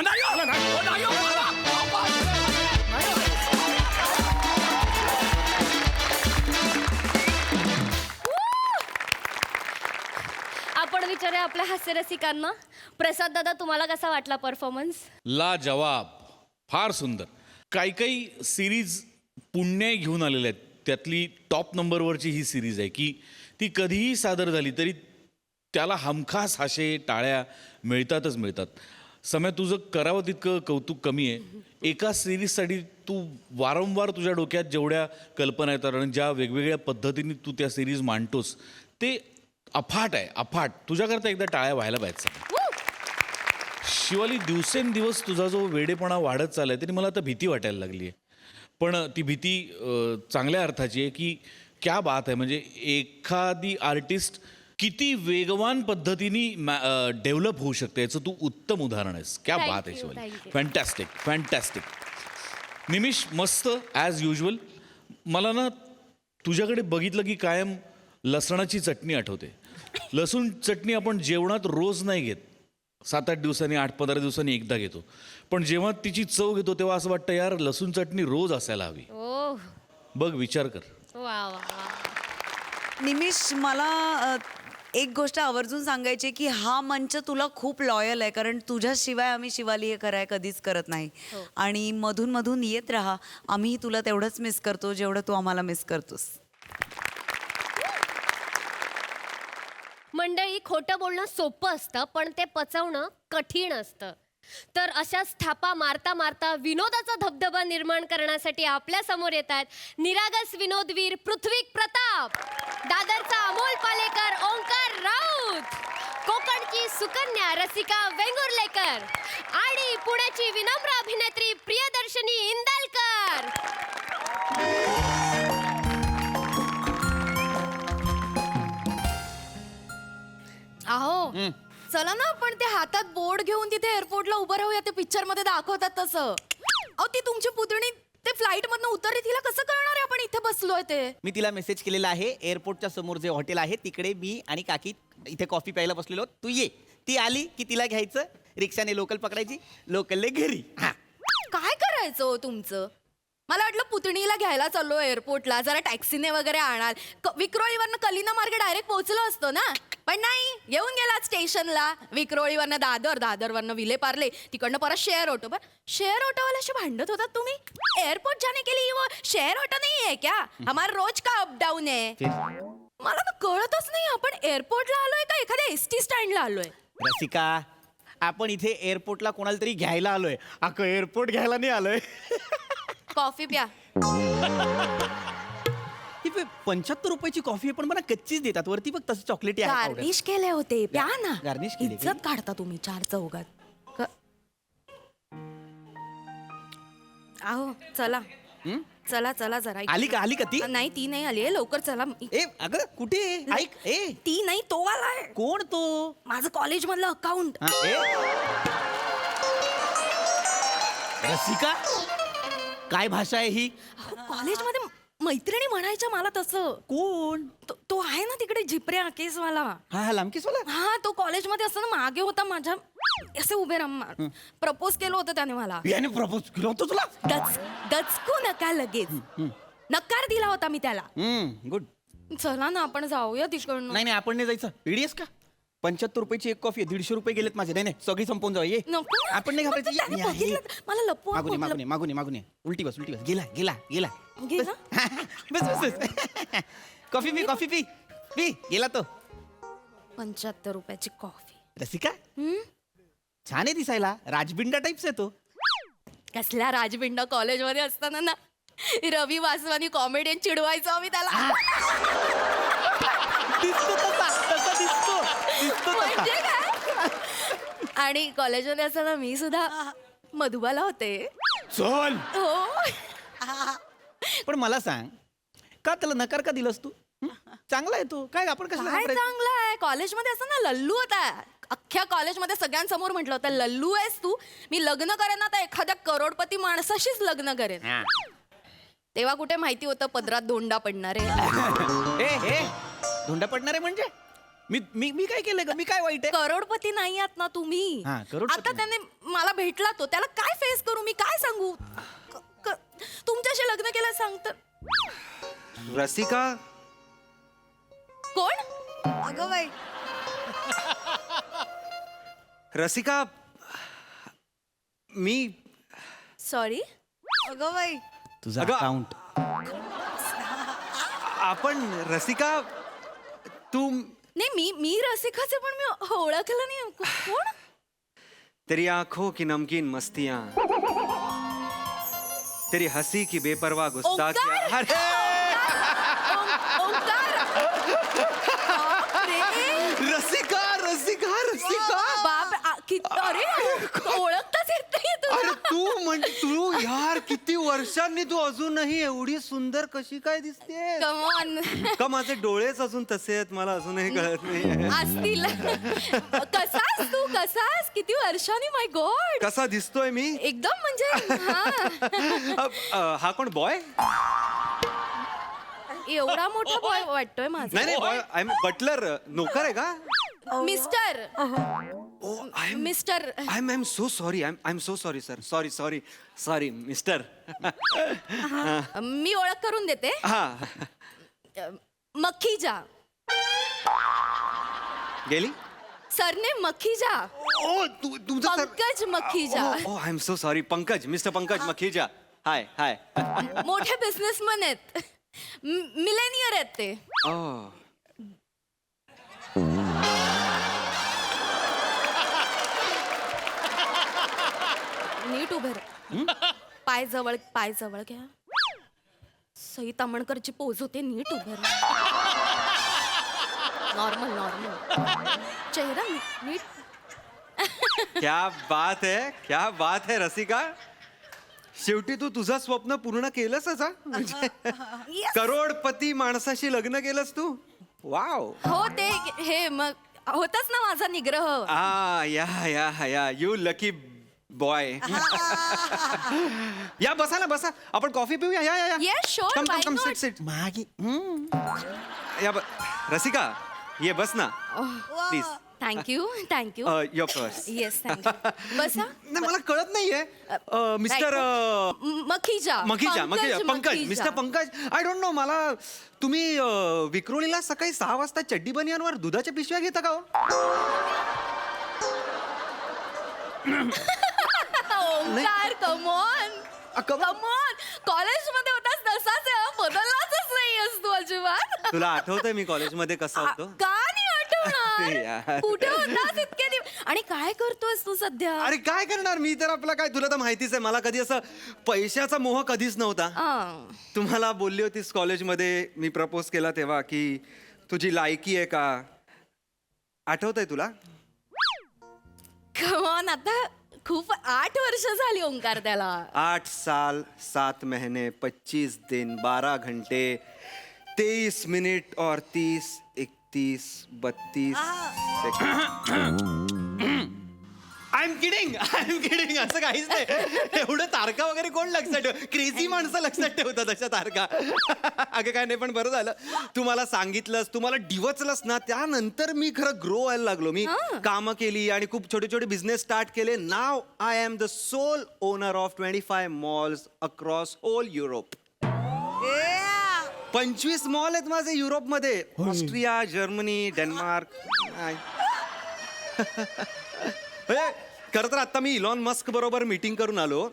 आपण विचारूया आपल्या हास्यरसिकांना. प्रसाद दादा, तुम्हाला कसा वाटला परफॉर्मन्स? ला जवाब, फार सुंदर. काही काही सिरीज पुण्य घेऊन आलेल्या आहेत, त्यातली टॉप नंबरवरची ही सिरीज आहे की ती कधीही सादर झाली तरी त्याला हमखास हाशे टाळ्या मिळतातच मिळतात. समय तुझं करावं तितकं कौतुक कमी आहे. एका सिरीजसाठी तू वारंवार तुझ्या डोक्यात जेवढ्या कल्पना येतात आणि ज्या वेगवेगळ्या पद्धतीने तू त्या सिरीज मांडतोस ते अफाट आहे, अफाट. तुझ्याकरता एकदा टाळ्या व्हायला पाहिजे. शिवाली, दिवसेंदिवस तुझा जो वेडेपणा वाढत चाललाय तरी मला आता भीती वाटायला लागली आहे. पण ती भीती चांगल्या अर्थाची आहे की क्या बात आहे. म्हणजे एखादी आर्टिस्ट किती वेगवान पद्धतीने डेव्हलप होऊ शकते याचं तू उत्तम उदाहरण आहेस. क्या Thank बात आहे you, Shivali, thank you. Fantastic fantastic. Nimish, मस्त ॲज युजल. मला ना तुझ्याकडे बघितलं की कायम लसणाची चटणी आठवते. लसूण चटणी आपण जेवणात रोज नाही घेत, 7-8 दिवसांनी, 8-15 दिवसांनी एकदा घेतो. पण जेव्हा तिची चव घेतो तेव्हा असं वाटतं यार लसूण चटणी रोज असायला हवी. ओ बघ, विचार कर. वा वा वा. निमिष, मला एक गोष्ट आवर्जून सांगायची की हा मंच तुला खूप लॉयल आहे, कारण तुझ्याशिवाय आम्ही शिवाली हे कराय कधीच करत नाही. आणि मधून मधून येत राहा. आम्ही तुला तेवढंच मिस करतो जेवढं तू आम्हाला मिस करतोस. मंडळी, खोटं बोलणं सोपं असतं पण ते पचवणं कठीण असतं. तर अशाच थापा मारता मारता विनोदाचा धबधबा निर्माण करण्यासाठी आपल्या समोर येत आहेत निरागस विनोदवीर पृथ्वीक प्रताप, दादरचा अमोल पालेकर, ओंकार राऊत, कोकणची सुकन्या रसिका वेंगुर्लेकर आणि पुण्याची विनम्र अभिनेत्री प्रियदर्शनी इंदालकर. अहो चला ना, आपण ते हातात बोर्ड घेऊन तिथे एअरपोर्टला उभं राहूया, ते पिक्चर मध्ये दाखवतात तसं. अहो ती तुमची पुतणी ते फ्लाईट मधनं उतरली, तिला कसं कळणार आहे आपण इथे बसलोय ते? मी तिला मेसेज केलेला आहे, एअरपोर्टच्या समोर जे हॉटेल आहे तिकडे मी आणि काकी इथे कॉफी प्यायला बसलेलो, तू ये. ती आली की तिला घ्यायचं, रिक्षाने लोकल पकडायची, लोकलने घरी. हा, काय करायचं हो तुमचं? मला वाटलं पुतणीला घ्यायला चाललो एअरपोर्टला, जरा टॅक्सीने वगैरे आणाल, विक्रोळीवरनं कलिना मार्गे डायरेक्ट पोहोचलो असतो ना. पण नाही, येऊन गेला स्टेशनला, विक्रोळीवरनं दादर, दादरवरनं विले पार्ले, तिकडनं परत शेअर ऑटो. पण शेअर ऑटोवाल्याशी भांडत होतात तुम्ही? एअरपोर्ट जाने के लिए वो शेअर ऑटो नहीं है क्या? हमारा रोज का अप डाऊन है. मला तर कळतच नाही, आपण एअरपोर्टला आलोय का एखाद्या एसटी स्टँडला आलोय? रसिका, आपण इथे एअरपोर्टला कोणाला तरी घ्यायला आलोय, अख्खं एअरपोर्ट घ्यायला नाही आलोय. कॉफी प्या. ही 75 रुपयाची कॉफी आहे, पण मला कच्चीच देतात, वरती बघ तसं चॉकलेटी आहे. गार्निश केले होते, प्या ना. गार्निश केले का? इज्जत काढता तुम्ही चार चौघात. अहो चला चला चला जरा आली का ती? नाही, ती नाही आली आहे, लवकर चला. ए अगं कुठे? ऐक, ए ती नाही, तो आलाय. कोण तो? माझं कॉलेज मधलं अकाउंट. रसिका, काय भाषा आहे ही? कॉलेजमध्ये मैत्रिणी म्हणायच्या मला तसं. कोण? तो आहे ना तिकडे झिपऱ्या केसवाला. हा लांबकेसवाला. हा, तो कॉलेजमध्ये असताना मागे होता माझ्या, असे उभे राहून प्रपोज केलं होतं त्याने मला. याने प्रपोज केलं होतं तुला? दचकू नका लगेच. नकार दिला होता मी त्याला. गुड. चला ना, आपण जाऊया तिकडनं. नाही आपण नाही जायचं. इडीएस का? 75 रुपयाची एक कॉफी आहे, 150 रुपये गेलेत माझे. नाही नाही, सगळी संपवून जाऊ. ये नको. आपण नाही घाबरायचं. त्याने ये, ये, ये. बघितलं, मला लपवा मागून ये, मागून ये, मागून ये, मागून ये. उलटी बस. गेला गेला गेला. गेला? बस. कॉफी पी. गेला तो. 75 रुपयाची कॉफी. रसिका छान आहे दिसायला, राजबिंडा टाइप्स आहे तो. कसल्या राजबिंडा, कॉलेजमध्ये असताना ना रवी वासवानी कॉमेडियन चिडवायचो आम्ही त्याला. दिसतो तसा दिसतो तसा. म्हणजे काय? आणि कॉलेजमध्ये असताना मी सुद्धा मधुबाला होते. चल. हो. पण मला सांग, का त्याला नकार का दिलंस तू? चांगला आहे तो. काय आपण कसं काय चांगलं आहे, कॉलेजमध्ये असताना लल्लू होता. अख्ख्या कॉलेजमध्ये सगळ्यांसमोर म्हटलं होतं, लल्लू आहेस तू, मी लग्न करेन ना तर एखाद्या करोडपती माणसाशीच लग्न करेन. तेव्हा कुठे माहिती होतं पदरात धोंडा पडणार आहे. हे धोंडा पडणार आहे म्हणजे? मी काय केलंय का? मी काय वाईट आहे? करोडपती नाही आहात ना तुम्ही. हा, करोडपती आता त्याने मला भेटला तो, त्याला काय फेस करू, मी काय सांगू? तुमच्याशी लग्न केलं सांगत रसिका, कोण? अगं बाई, रसिका, मी सॉरी. अगं बाई, तुझा अगं, अकाउंट. आपण रसिका, तू नाही, मी रसिकाचे, पण मी ओळखलं नाही. कोण? तेरी आंखों की नमकीन मस्तियां, तेरी हंसी की बेपरवाह गुस्ताखियां. ओंकार! ओंकार! बापरे! रसिका रसिका रसिका, बाप, अरे ओळखताच येत नाही अरे तुला. तू यार, किती वर्षांनी तू अजूनही एवढी सुंदर कशी काय दिसते? Come on. का माझे डोळेच अजून तसे आहेत, मला अजूनही कळत नाही. असतील. कसास तू, कसास? किती वर्षांनी, माय गॉड. कसा दिसतोय मी? एकदम म्हणजे हा. हा कोण बॉय? एवढा मोठा बॉय वाटतोय माझा. नाही बॉय, आय एम बटलर, नोकर आहे का? Mister. Mister. I am so sorry, I am so sorry sir, sorry mister. मी ओळख करून देते. हा, मखीजा. गेली? सरने मखीजा. ओ तुमचं सर. पंकज मखीजा. ओ I am so sorry, Pankaj, mister Pankaj Makhija. Hi. मोठे बिझनेसमॅन आहेत, मिलेनियर आहेत ते. नीट उभे राहा. पाय जवळ घ्या. सई तामणकरची पोज होते, नीट उभे राहा. नॉर्मल चेहरा नीट. क्या बात है रसिका. शेवटी तू तुझं स्वप्न पूर्ण केलंसच हा. म्हणजे Yes. करोडपती माणसाशी लग्न केलंस तू. वाव. हो ते हे मग होताच ना माझा निग्रह. या यू लकी बॉय. या बसा ना, बसा, आपण कॉफी पिऊया. या Yes, sure, why not? Sit. मागे रसिका, ये बस ना please. Thank you. Your purse. Yes, thank you. बसा. नाही, मला कळत नाहीये. Mister Makhija. Pankaj, mister Pankaj. I don't know. मला तुम्ही विक्रोळीला सकाळी 6 वाजता चड्डी बनियांवर दुधाच्या पिशव्या घेता का हो? ओंकार, कमॉन. कॉलेजमध्ये होतास तसाच आहे, बदललाच नाहीयेस तू अजिबात. तुला आठवतंय मी कॉलेजमध्ये कसा होतो? का नाही आठवणार? यार. कुठे होतास इतके दिवस? आणि काय करतोयस तू सध्या? अरे काय करणार मी तर, आपला काय, तुला तर माहितीच आहे, मला कधी असं पैशाचा मोह कधीच नव्हता. तुम्हाला बोलली होतीस कॉलेजमध्ये मी प्रपोज केला तेव्हा की तुझी लायकी आहे का, आठवतंय तुला? कमॉन, आता खूप 8 वर्ष झाली ओंकार त्याला. 8 साल 7 महीने 25 दिन 12 घंटे 23 मिनिट और 30 31 32 सेकंड. I am kidding. असं काहीच नाही. एवढं तारखा वगैरे कोण लक्षात ठेव? क्रेझी माणसं लक्षात ठेवतात अशा तारखा. अगं काय नाही, पण बरं झालं तू मला सांगितलंस, तू मला डिवचलंस ना, त्यानंतर मी खरं ग्रो व्हायला लागलो. मी कामं केली आणि खूप छोटे बिझनेस स्टार्ट केले. नाव I am the sole owner of 25 malls across whole Europe. 25 mall आहेत माझे युरोपमध्ये. Austria, Germany, Denmark. खरं तर आता मी इलॉन मस्क बरोबर मीटिंग करून आलो.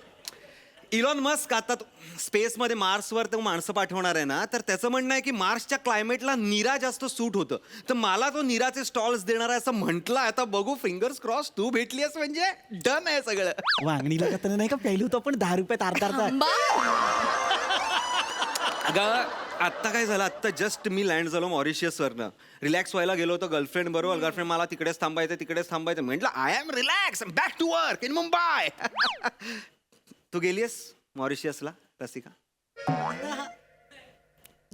इलॉन मस्क आता स्पेसमध्ये मार्सवर तो माणसं पाठवणार आहे ना, तर त्याचं म्हणणं आहे की मार्सच्या क्लायमेटला नीरा जास्त सूट होतं. तर मला तो नीराचे स्टॉल्स देणार आहे असं म्हटलं. आता बघू, फिंगर्स क्रॉस, तू भेटली आहेस म्हणजे डन आहे सगळं. वांगणीला का नाही का प्यायली होतो आपण 10 रुपयात अर्धा. अगं आत्ता काय झालं, आत्ता जस्ट मी लँड झालो मॉरिशियसवरनं. रिलॅक्स व्हायला गेलो होतो गर्लफ्रेंड बरोबर. गर्लफ्रेंड मला तिकडेच थांबायचं म्हटलं I am relax, back to work in Mumbai. तू गेलीयस मॉरिशियसला रसिका?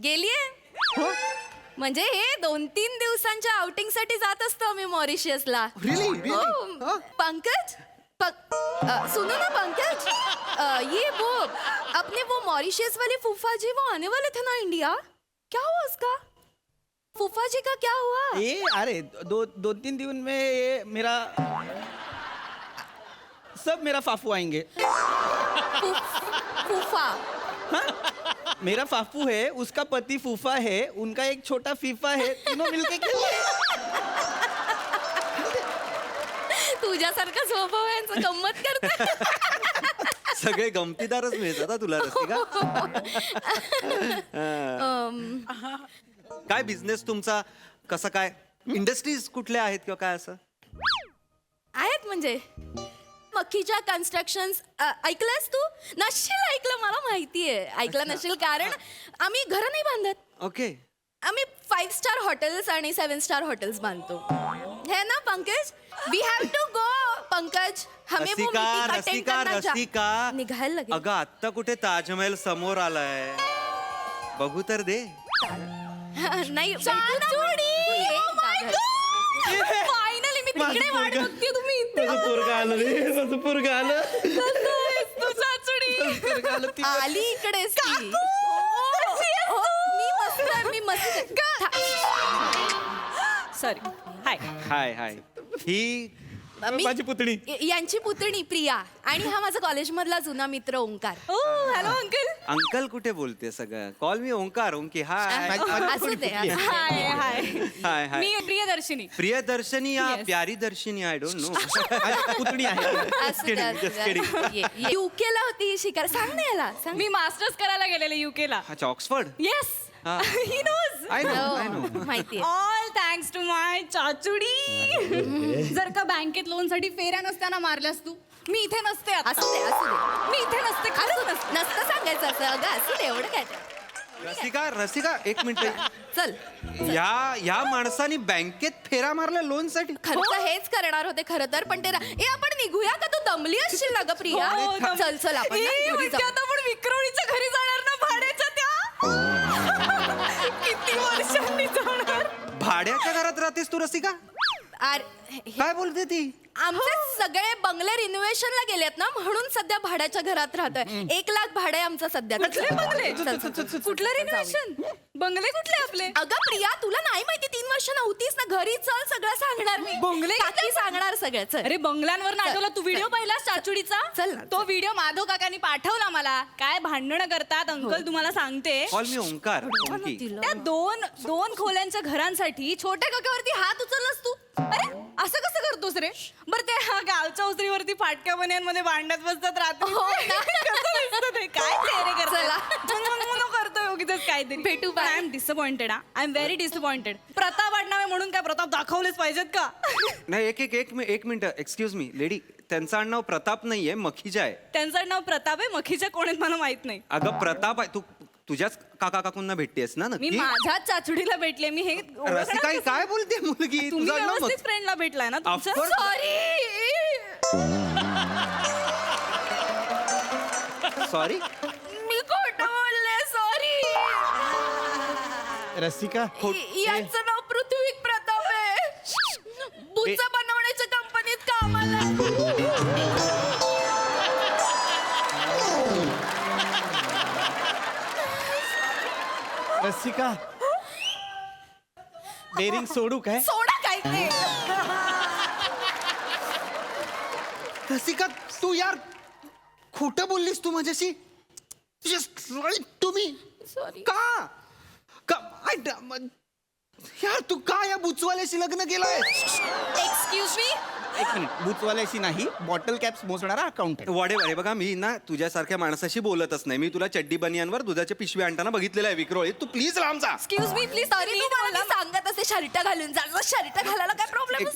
गेलीये म्हणजे हे 2-3 दिवसांच्या आउटिंग साठी जात असतो मी मॉरिशियसला. हो, पंकज सुनो ना पंकज, ये वो अपने वो मॉरिशियस वाले फूफा जी वो आने वाले थे ना इंडिया, क्या हुआ उसका? फूफा जी का क्या हुआ? ये अरे 2-3 दिन में ये मेरा सब मेरा फाफू आएंगे. फूफा मेरा फाफू है, उसका पति फूफा है, उनका एक छोटा फीफा है, तीनों मिलके खेलते. तुझ्यासारखा स्वभाव आहे यांचं, गंमत करते. सगळे गमतीदारच मिळतात हा तुला रसिका. काय बिझनेस तुमचा, कसं काय, इंडस्ट्रीज कुठल्या आहेत किंवा काय असं? आहेत म्हणजे मक्खीच्या कन्स्ट्रक्शन्स ऐकलंस तू? नशील ऐकलं, मला माहितीये ऐकलं नशील, कारण आम्ही घर नाही बांधत. ओके. आम्ही 5 स्टार हॉटेल्स आणि 7 स्टार हॉटेल्स बांधतो. है ना Pankaj? We have to go Pankaj, हमें वो रसिका मीटिंग अटेंड रसिका करना रसिका निघायला लगेल. अगं आत्ता कुठे ताजमहल समोर आलाय, बघू तर दे. नाही फायनली मी तिकडे वाट बघते, तुम्ही इथे पोरगा आलं रे, माझं पोरगा आलं. आली इकडेच ती. मी मस्त सॉरी. हाय, हाय हाय. ही माझी पुतणी. यांची पुतणी प्रिया आणि हा माझा कॉलेजमधला जुना मित्र ओंकार. Hello uncle. अंकल कुठे बोलते सगळं, कॉल मी ओंकार. ओंकी हाय. असू दे. हाय हाय. हाय हाय. मी प्रियदर्शिनी. प्रियदर्शनी या प्यारी दर्शनी, आय डोंट नो. पुतणी आहे. युकेला होती शिकार. सांग ना याला, सांग. मी मास्टर्स करायला गेलेले युकेला. अच्छा, ऑक्सफर्ड. येस, हा. He knows. I know. माहितीये. ऑल थँक्स टू माय चाचुडी. जर का बँकेत लोन साठी फेऱ्या नसताना मारल्यास तू, मी इथे नसते आता. असू दे, असू दे. मी इथे नसते, खरंच नसते. नसतं सांगायचं असं. अगं असू दे, एवढं काय ते. रसिका एक मिनिट. चल. या माणसाने बँकेत फेरा मारला लोन साठी. खर्च हेच करणार होते खरं तर, पण ते आपण निघूया का? तू दमली असशील ना ग प्रिया. हो, चल आपण ना घरी म्हणजे जाऊ. आता आपण विक्रोळीच्या घरी जाणार ना भाड्याच्या त्या. किती वर्षांनी जाणार. भाड्याच्या घरात राहतेस तू रसिका? काय बोलते ती? आमचे सगळे बंगले रिनोव्हेशनला गेलेत ना, म्हणून सध्या भाड्याच्या घरात राहतोय. 1 लाख भाडं आहे आमचं सध्या. कुठलं रिनोव्हेशन? बंगले कुठले आपले? अगं प्रिया, तुला नाही माहिती? 3 वर्ष नव्हतीस ना घरी. चल, सगळं सांगणार मी. बंगले काकी सांगणार सगळं. चल. अरे बंगल्यांवर आठवला तू व्हिडिओ पाहिला चाचुडीचा? चल ना, तो व्हिडिओ माधव काकांनी पाठवला मला. काय भांडणं करतात अंकल, तुम्हाला सांगते. कॉल मी ओंकार. ओंकी. त्या दोन खोल्यांच्या घरांसाठी छोट्या काकावरती हात उचललास तू. अरे असं कसं करतोस रे? बरं ते गावच्या ओसरीवरती फाटक्या बन्यांमध्ये भांडत बसतात रात्री. काय चेहरे करतोय उगीच काहीतरी. भेटू. I am disappointed. I am very disappointed. Pratap आडनावे म्हणून काय प्रताप दाखवलेच पाहिजेत का? नाही, एक मिनिट. एक्सक्यूज मी लेडी, त्यांचं आडनाव प्रताप नाहीये, मखीजा आहे. त्यांचं नाव प्रताप आहे, मखीच्या कोण आहेत मला माहित नाही. अगं प्रताप आहे. तू तुझ्याच काकांना भेटतेस ना मी नक्की? माझ्याच चाचुडीला भेटले. मी हे रसिका काय बोलते मुलगी? तुम्ही तुझं आडनाव व्यवस्थित फ्रेंडला भेटलाय ना तुमच्या? Of course. सॉरी. मी खोटं बोलले. सॉरी. रसिका यांचं नाव पृथ्वी प्रताप आहे. बुचा बनवण्याच्या कंपनीत कामाला. रसिका डेअरिंग सोडू काय? सोडा काय ते. रसिका तू यार खोटं बोललीस तू माझ्याशी. तुम्ही सॉरी. का यार तू का या बुचवाल्याशी लग्न केलंय? Excuse me. एक मिनिट, बुचवाल्याशी नाही, बॉटल कॅप्स मोजणारा अकाउंटंट. वाडे बघा, मी ना तुझ्यासारख्या माणसाशी बोलतच नाही. मी तुला चड्डी बनियांवर दुधाच्या पिशवी आणताना बघितलेलं आहे विक्रोळीत. तू प्लीज लांब जा. Excuse me please. सॉरी मी तुम्हाला सांगत असे शर्ट घालून जा. शर्ट घालायला काय प्रॉब्लेम?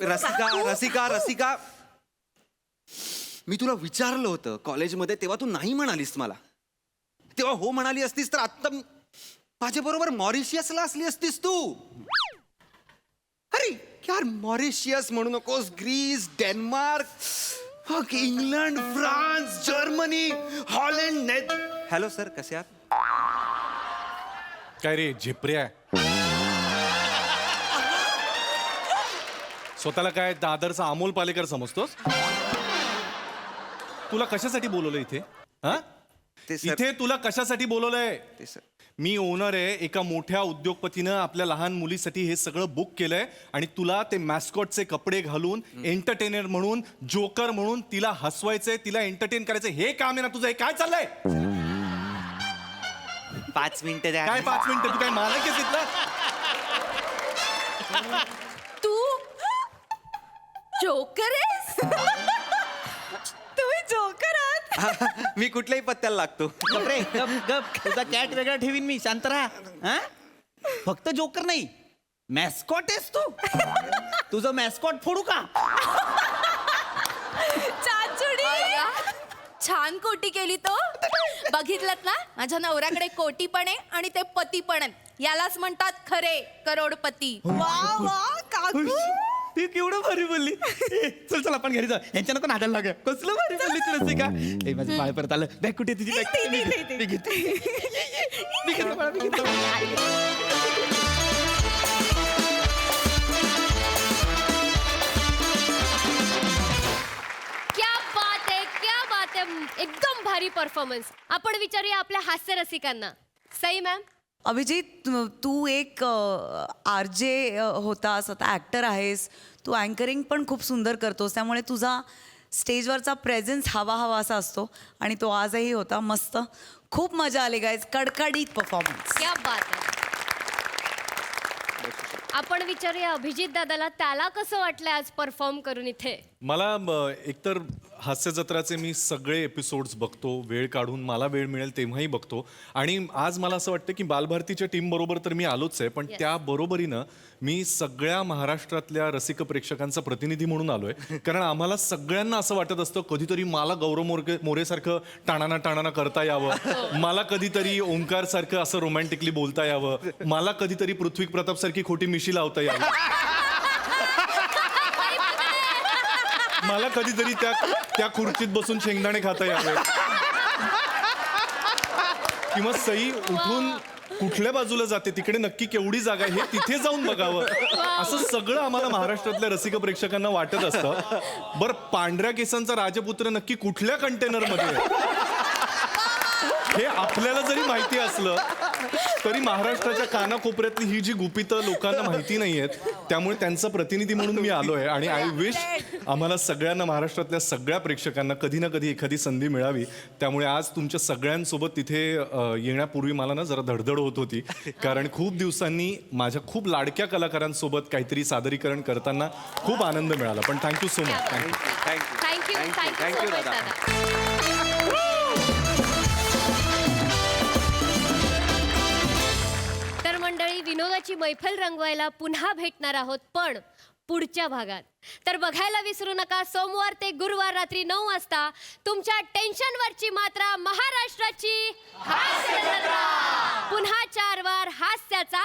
रसिका मी तुला विचारलं होतं कॉलेजमध्ये, तेव्हा तू नाही म्हणालीस मला. तेव्हा हो म्हणाली असतीस तर आता माझ्या बरोबर मॉरिशियसला असली असतीस तू. अरे यार, मॉरिशियस म्हणू नकोस, Greece, Denmark, England, France, Germany, Holland, hello sir, कसे आहात? काय रे झेपऱ्या, स्वतःला काय दादरचा अमोल पालेकर समजतोस? तुला कशासाठी बोलवलं इथे? हा, ते सर- इथे तुला कशासाठी बोलवलंय? ते सर, मी ओनर आहे. एका मोठ्या उद्योगपतीनं आपल्या लहान मुलीसाठी हे सगळं बुक केलंय आणि तुला ते मॅस्कॉटचे कपडे घालून एंटरटेनर म्हणून, जोकर म्हणून तिला हसवायचंय, तिला एंटरटेन करायचं, हे काम आहे ना तुझं? हे काय चाललंय? 5 मिनिटं द्या. काय 5 मिनिटं? तू काय मालक आहेस इथला? तू जोकर आहेस? तुम्ही जोकर आहात? मी कुठल्याही पत्त्याला लागतो. गप रे, गप. तुझा कॅट वेगळा ठेवीन मी, शांत राहा. हा? फक्त जोकर नाही, मॅस्कॉट आहेस तू. तुझं मॅस्कॉट फोडू का? चाचुडी, छान कोटी केली तो. बघितलत ना, माझ्या नवऱ्याकडे कोटी पण आहे आणि ते पती पण आहेत. यालाच म्हणतात खरे करोडपती. वा वा काकू. ती केवढं भारी बोलली. चल चल आपण घरी जाऊ. यांच्या नको नादाला लागूया. कसलं भारी बोलली तू रसिका. ए माझं पाय परत आलं. बॅग कुठे तुझी? बॅग मी घेतो. क्या बात आहे, क्या बात आहे. एकदम भारी परफॉर्मन्स. आपण विचारूया आपल्या हास्य रसिकांना. सई मॅम. अभिजित, तू एक आरजे होतास, आता ॲक्टर आहेस. तू अँकरिंग पण खूप सुंदर करतोस, त्यामुळे तुझा स्टेजवरचा प्रेझेन्स हवा हवा असा असतो आणि तो आजही होता. मस्त, खूप मजा आली गाईज. कडकडीत परफॉर्मन्स. क्या बात आहे. आपण विचारूया अभिजित दादाला, त्याला कसं वाटलंय आज परफॉर्म करून इथे? मला एकतर हास्य जत्राचे मी सगळे एपिसोड्स बघतो, वेळ काढून मला वेळ मिळेल तेव्हाही बघतो. आणि आज मला असं वाटतं की बालभारतीच्या टीम बरोबर तर मी आलोच आहे, पण त्या बरोबरीनं मी सगळ्या महाराष्ट्रातल्या रसिक प्रेक्षकांचा प्रतिनिधी म्हणून आलोय. कारण आम्हाला सगळ्यांना असं वाटत असतं कधीतरी मला गौरव मोरेसारखं टाणाना करता यावं, मला कधीतरी ओंकार सारखं असं रोमॅन्टिकली बोलता यावं, मला कधीतरी पृथ्वी प्रताप सारखी खोटी मिशी लावता यावी, मला कधीतरी त्या खुर्चीत बसून शेंगदाणे खाता यावे, किंवा सई उठून कुठल्या बाजूला जाते तिकडे नक्की केवढी जागा आहे हे तिथे जाऊन बघावं, असं सगळं आम्हाला महाराष्ट्रातल्या रसिक प्रेक्षकांना वाटत असतं. बरं, पांढऱ्या केसांचा राजपुत्र नक्की कुठल्या कंटेनरमध्ये आहे हे आपल्याला जरी माहिती असलं तरी महाराष्ट्राच्या कानाकोपऱ्यातली ही जी गुपितं लोकांना माहिती नाही आहेत, त्यामुळे त्यांचा प्रतिनिधी म्हणून मी आलोय. आणि आय विश आम्हाला सगळ्यांना, महाराष्ट्रातल्या सगळ्या प्रेक्षकांना कधी ना कधी एखादी संधी मिळावी. त्यामुळे आज तुमच्या सगळ्यांसोबत तिथे येण्यापूर्वी मला ना जरा धडधड होत होती, कारण खूप दिवसांनी माझ्या खूप लाडक्या कलाकारांसोबत काहीतरी सादरीकरण करताना खूप आनंद मिळाला. पण थँक्यू सो मच. थँक्यू दादा. तर मंडळी, विनोदाची मैफल रंगवायला पुन्हा भेटणार आहोत, पण पुढच्या भागात. तर बघायला विसरू नका, सोमवार ते गुरुवार रात्री 9 वाजता तुमच्या टेन्शनवरची मात्रा, महाराष्ट्राची हास्य जत्रा. पुन्हा 4 वार हास्याचा